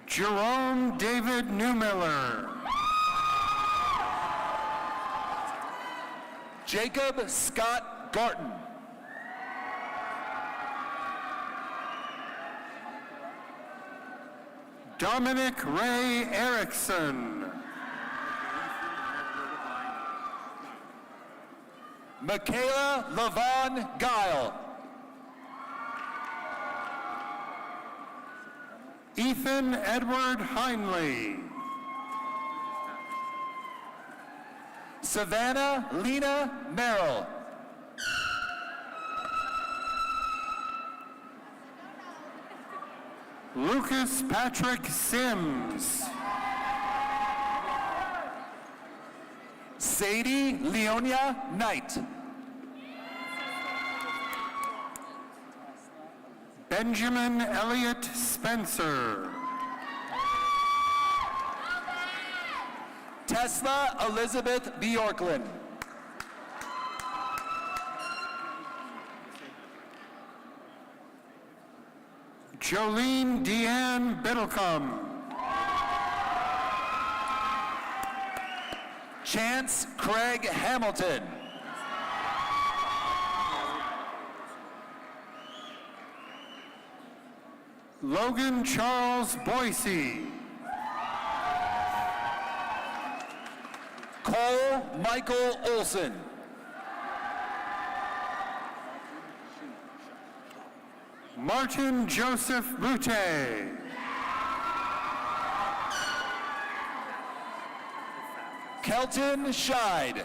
Jerome David Newmiller. Jacob Scott Garton. Dominic Ray Erickson. Michaela Lavon Guile. Ethan Edward Heinley. Savannah Lena Merrill. Lucas Patrick Sims. Sadie Leonia Knight. Benjamin Elliott Spencer. Tesla Elizabeth Bjorklund. Jolene Deanne Biddlecombe. Chance Craig Hamilton. Logan Charles Boise. Cole Michael Olson. Martin Joseph Boutte. Kelton Scheid.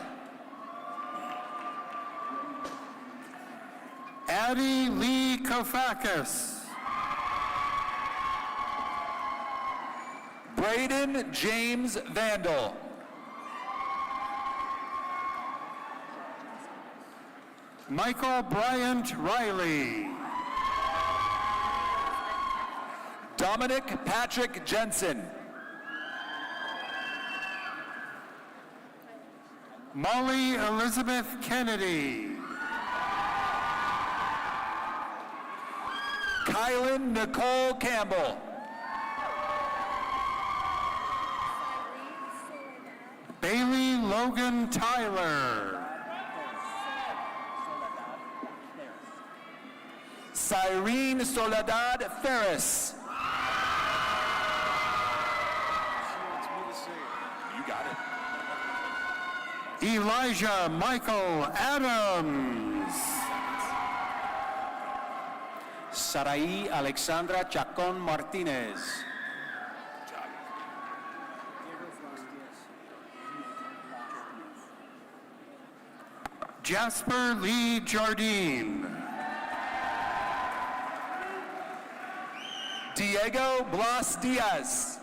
Addie Lee Kofakis. Braden James Vandal. Michael Bryant Riley. Dominic Patrick Jensen. Molly Elizabeth Kennedy. Kylan Nicole Campbell. Bailey Logan Tyler. Cyrene Soledad Ferris. You got it. Elijah Michael Adams. Saraí Alexandra Chacón Martínez. Jasper Lee Jardine. Diego Blas Diaz.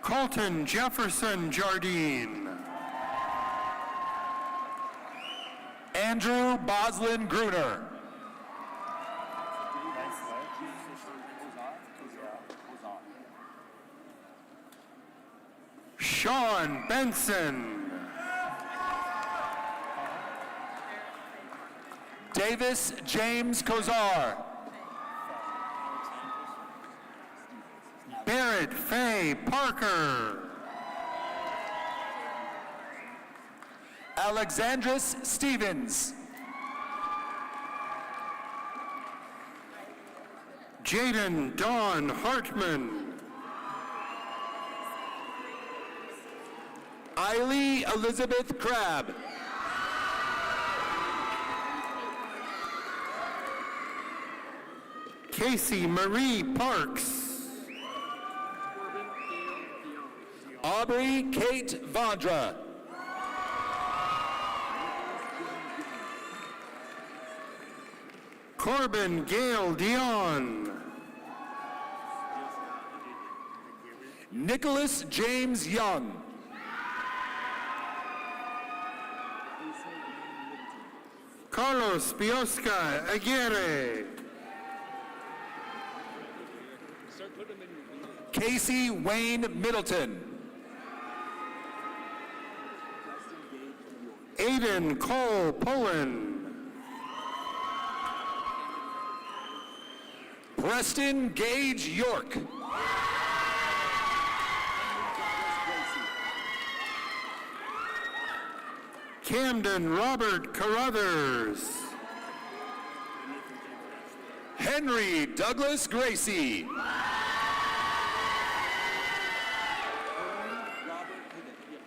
Colton Jefferson Jardine. Andrew Boslin Gruner. Sean Benson. Davis James Kozar. Barrett Faye Parker. Alexandris Stevens. Jaden Dawn Hartman. Eiley Elizabeth Crabb. Casey Marie Parks. Aubrey Kate Vondra. Corbin Gail Dion. Nicholas James Young. Carlos Biosca Aguirre. Casey Wayne Middleton. Aiden Cole Pullen. Preston Gage York. Camden Robert Carruthers. Henry Douglas Gracie.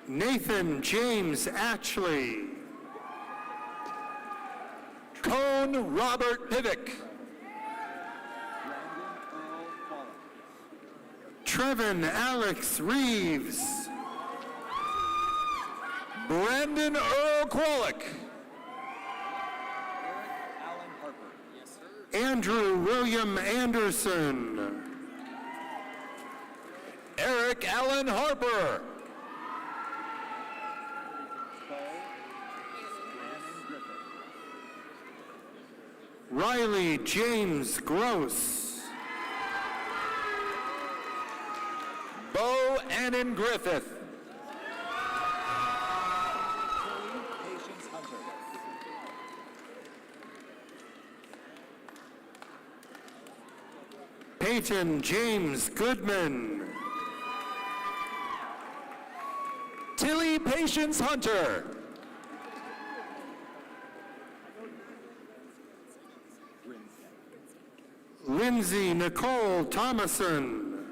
Nathan James Atchley. Cone Robert Pivick. Trevin Alex Reeves. Brandon Earl Qualick. Andrew William Anderson. Eric Allen Harper. Riley James Gross. Bo Annan Griffith. Peyton James Goodman. Tilly Patience Hunter. Lindsay Nicole Thomason.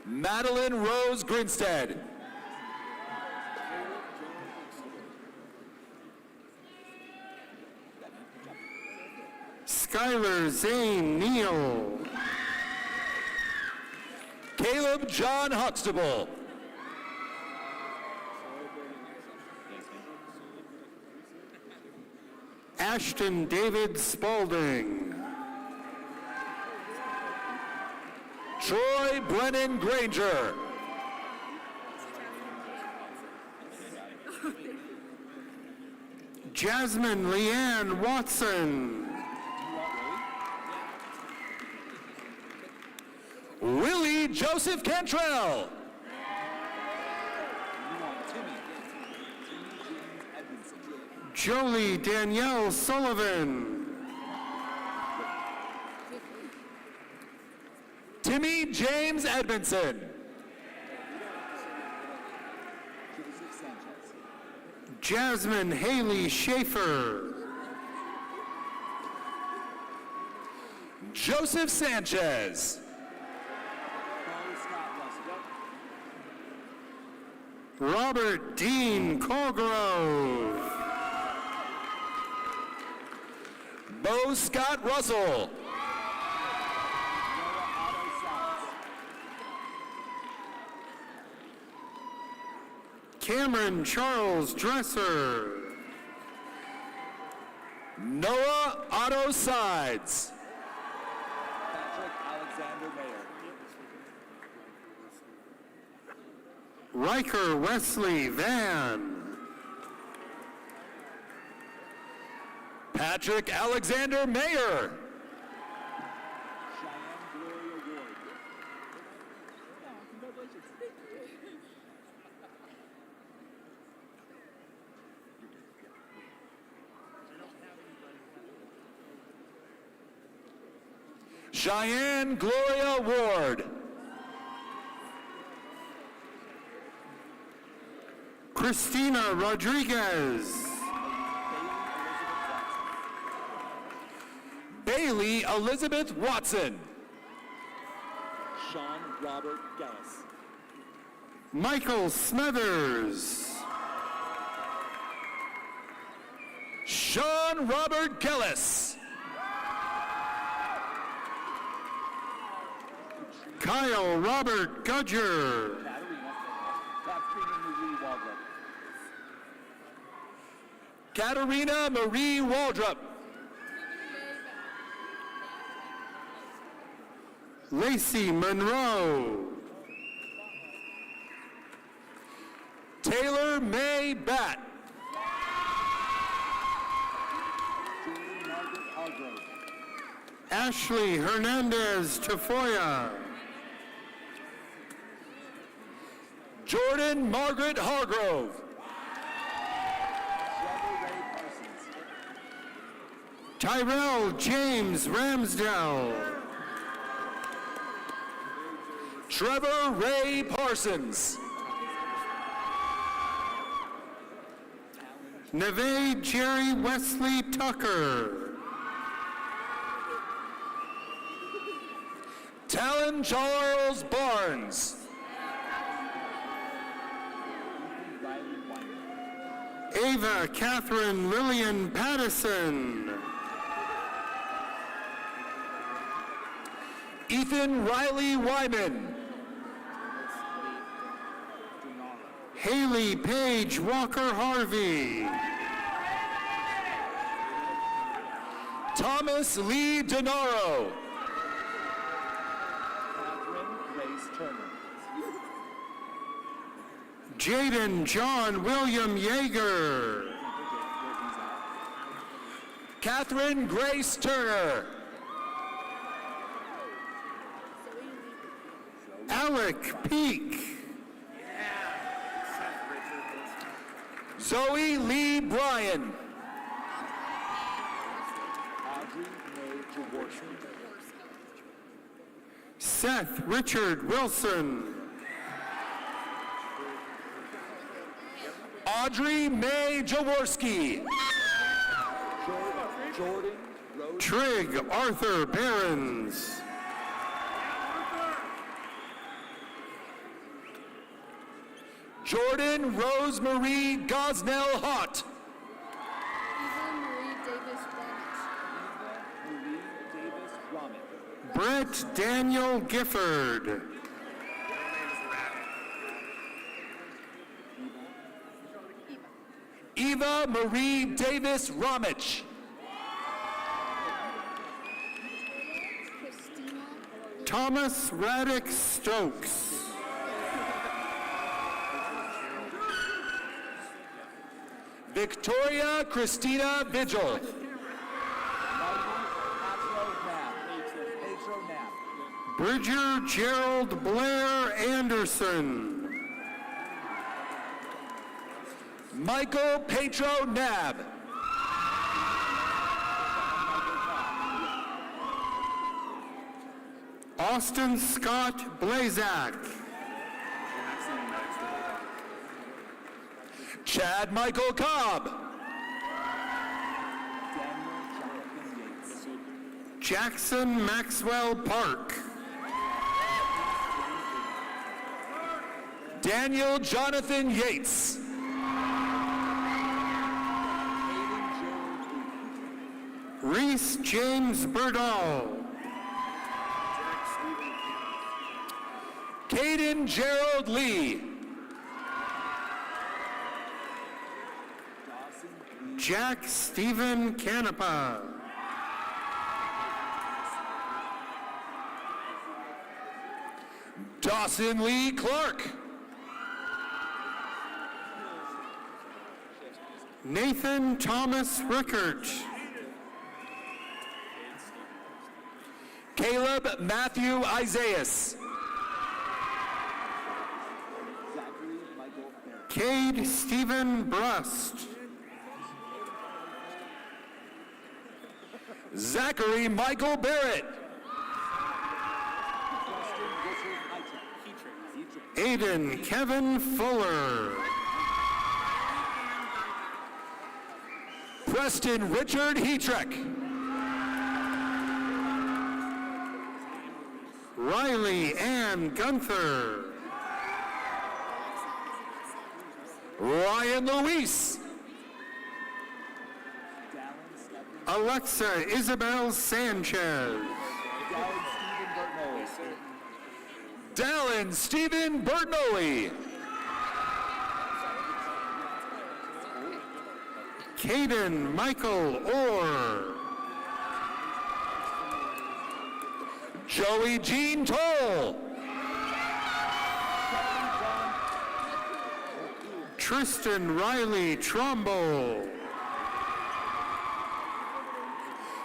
Madeline Rose Grinstead. Skylar Zane Neal. Caleb John Huxtable. Ashton David Spalding. Troy Brennan Granger. Jasmine Leanne Watson. Willie Joseph Cantrell. Jolie Danielle Sullivan. Timmy James Edmondson. Jasmine Haley Schaefer. Joseph Sanchez. Robert Dean Colgrove. Bo Scott Russell. Cameron Charles Dresser. Noah Otto Sides. Riker Wesley Van. Patrick Alexander Mayer. Cheyenne Gloria Ward. Christina Rodriguez. Bailey Elizabeth Watson. Sean Robert Gellis. Michael Smethers. Sean Robert Gellis. Kyle Robert Gudger. Katerina Marie Waldrop. Lacey Monroe. Taylor May Batt. Ashley Hernandez Tafoya. Jordan Margaret Hargrove. Tyrell James Ramsdell. Trevor Ray Parsons. Neve Jerry Wesley Tucker. Talon Charles Barnes. Ava Catherine Lillian Pattison. Ethan Riley Wyman. Haley Paige Walker Harvey. Thomas Lee Denaro. Jaden John William Yeager. Catherine Grace Turner. Alec Peak. Zoe Lee Bryan. Seth Richard Wilson. Audrey Mae Jaworski. Trig Arthur Behrens. Jordan Rosemarie Gosnell Hott. Brett Daniel Gifford. Eva Marie Davis Ramich. Thomas Raddick Stokes. Victoria Christina Vigil. Bridger Gerald Blair Anderson. Michael Petro Nab. Austin Scott Blazak. Chad Michael Cobb. Jackson Maxwell Park. Daniel Jonathan Yates. Reese James Burdall. Caden Gerald Lee. Jack Stephen Canepa. Dawson Lee Clark. Nathan Thomas Rickert. Caleb Matthew Isaias. Cade Stephen Brust. Zachary Michael Barrett. Aiden Kevin Fuller. Preston Richard Hetrick. Riley Ann Gunther. Ryan Luis. Alexa Isabel Sanchez. Dallin Stephen Bertnolli. Caden Michael Orr. Joey Jean Toll. Tristan Riley Trumbull.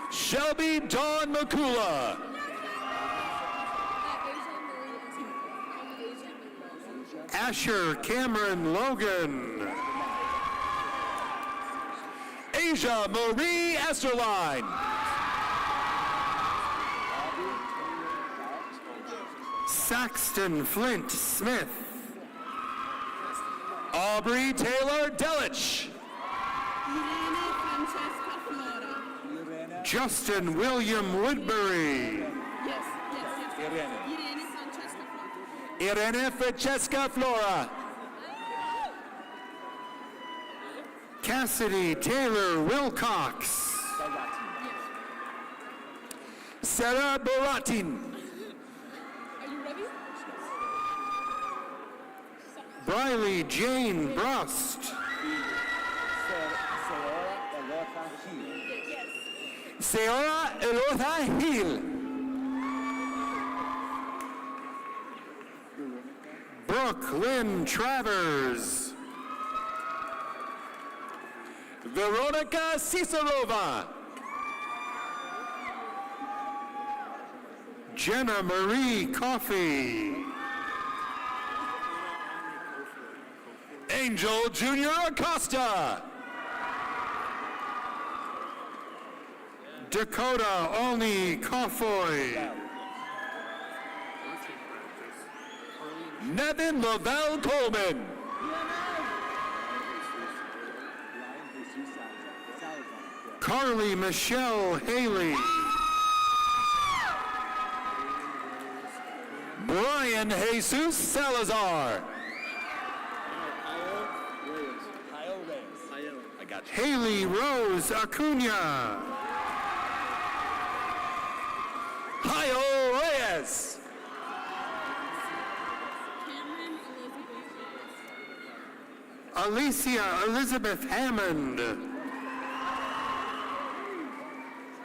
Shelby Dawn McCula. Asher Cameron Logan. Asia Marie Esterline. Saxton Flint Smith. Aubrey Taylor Delich. Justin William Woodbury. Irene Francesca Flora. Cassidy Taylor Wilcox. Sarah Boratin. Briley Jane Brust. Seora Elotha Hill. Brooke Lynn Travers. Veronica Cicerova. Jenna Marie Coffey. Angel Junior Acosta. Dakota Olney Cofoy. Nevin Lavelle Coleman. Carly Michelle Haley. Brian Jesus Salazar. Haley Rose Acuna. Hayo Reyes. Alicia Elizabeth Hammond.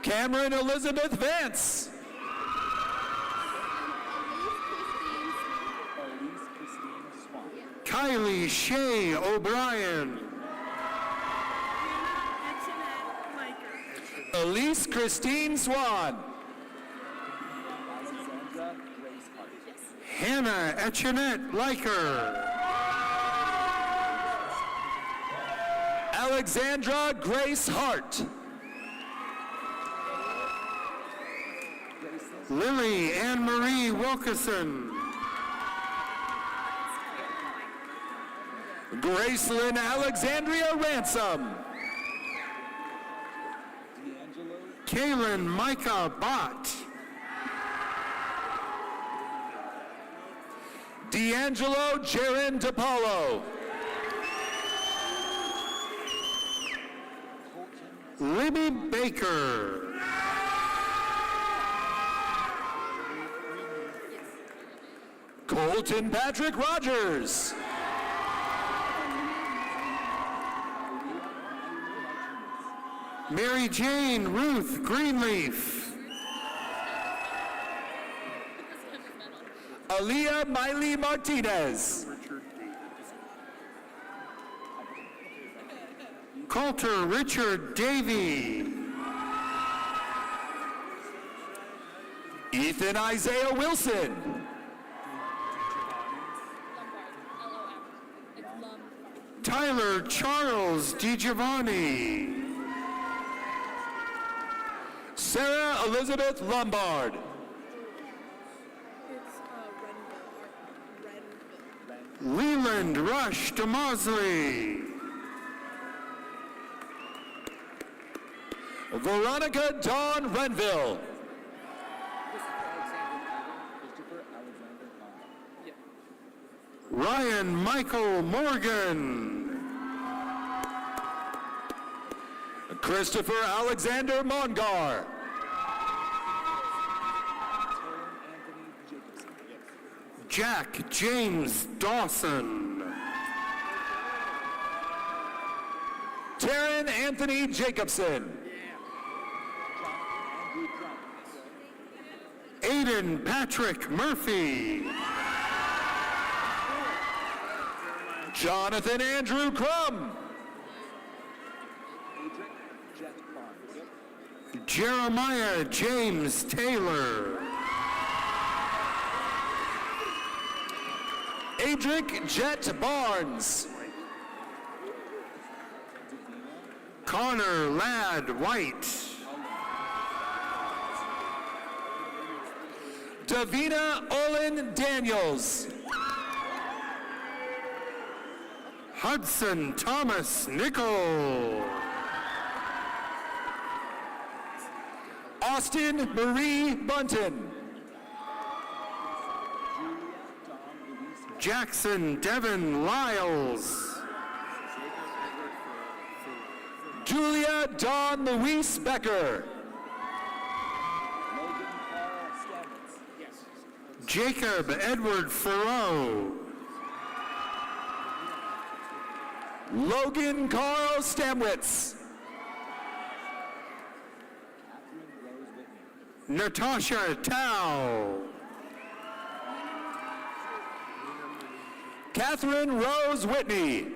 Cameron Elizabeth Vance. Kylie Shea O'Brien. Elise Christine Swan. Hannah Echinette Liker. Alexandra Grace Hart. Lily Ann Marie Wilkerson. Gracelyn Alexandria Ransom. Kaylin Micah Bott. D'Angelo Jaron DePaulo. Libby Baker. Colton Patrick Rogers. Mary Jane Ruth Greenleaf. Aaliyah Miley Martinez. Coulter Richard Davey. Ethan Isaiah Wilson. Tyler Charles DiGiovanni. Sarah Elizabeth Lombard. Leland Rush DeMosley. Veronica Dawn Renville. Ryan Michael Morgan. Christopher Alexander Mongar. Jack James Dawson. Taryn Anthony Jacobson. Aiden Patrick Murphy. Jonathan Andrew Crum. Jeremiah James Taylor. Adric Jet Barnes. Connor Ladd White. Davina Olin Daniels. Hudson Thomas Nickel. Austin Marie Bunton. Jackson Devin Lyles. Julia Dawn Louise Becker. Jacob Edward Farrow. Logan Carl Stamwitz. Natasha Tao. Catherine Rose Whitney.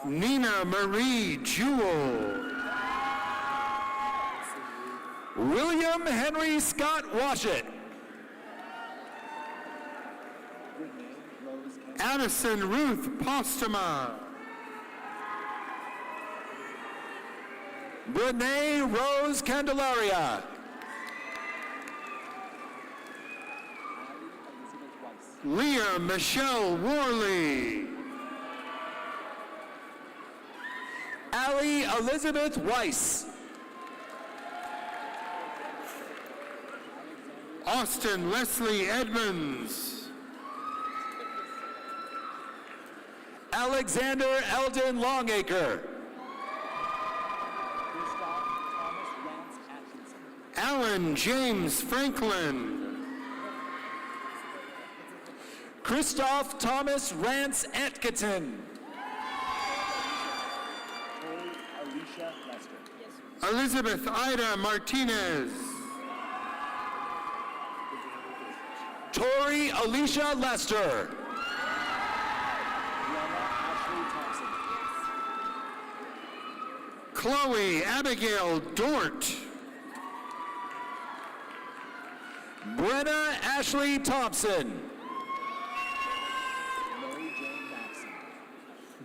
Nina Marie Jewell. William Henry Scott Washit. Addison Ruth Postuma. Renee Rose Candelaria. Leah Michelle Worley. Allie Elizabeth Weiss. Austin Leslie Edmonds. Alexander Eldon Longacre. Alan James Franklin. Christoph Thomas Rance Atkinson. Elizabeth Ida Martinez. Tori Alicia Lester. Chloe Abigail Dort. Brenna Ashley Thompson.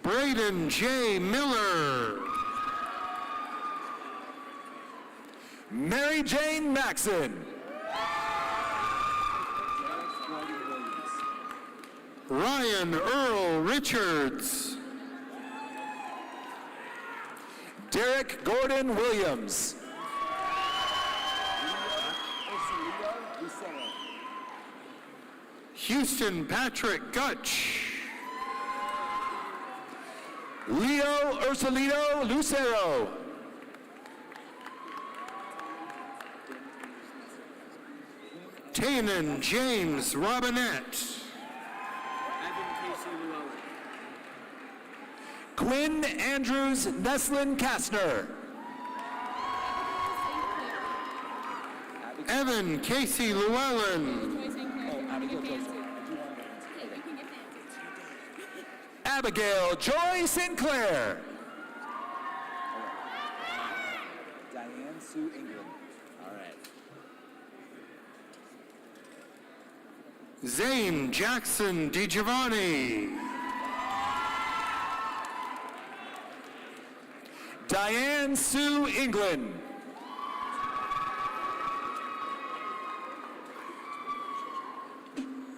Braden J. Miller. Mary Jane Maxon. Ryan Earl Richards. Derek Gordon Williams. Houston Patrick Gutch. Leo Ursulino Lucero. Tannen James Robinette. Quinn Andrews Neslin Kastner. Evan Casey Llewellyn. Abigail Joy Sinclair. Diane Sue England. All right. Zane Jackson DiGiovanni. Diane Sue England.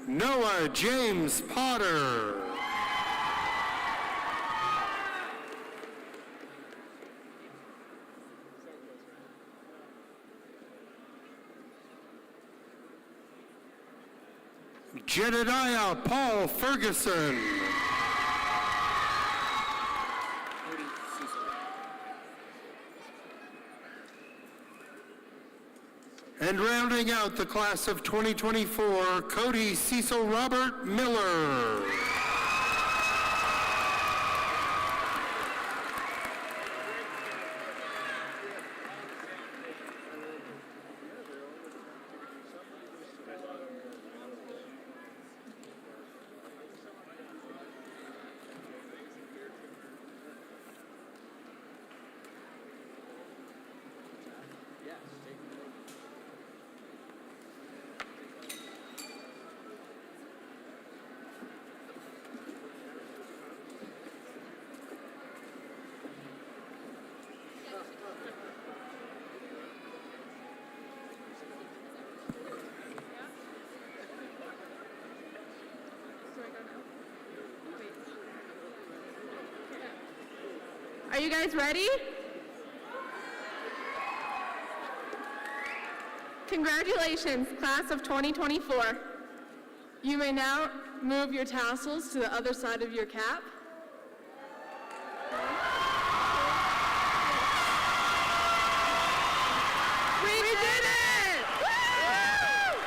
Noah James Potter. Jedediah Paul Ferguson. And rounding out the class of 2024, Cody Cecil Robert Miller. Are you guys ready? Congratulations, class of 2024. You may now move your tassels to the other side of your cap. We did it! Woo!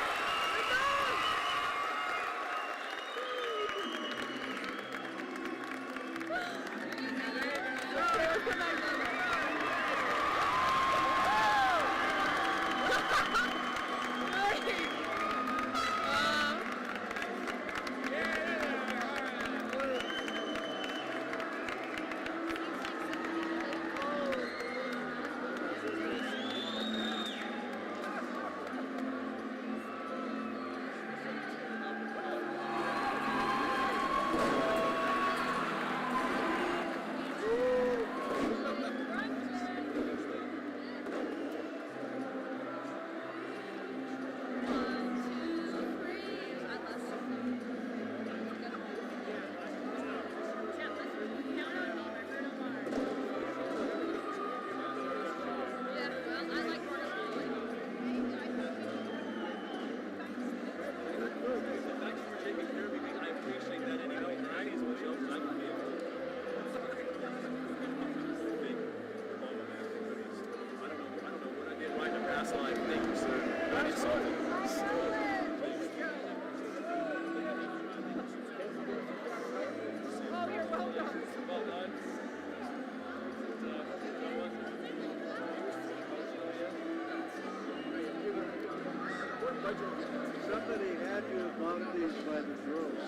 Somebody had to have bought these by the droves.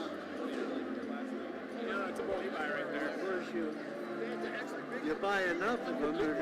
Yeah, it's a buy right there. Of course, you buy enough of them, they're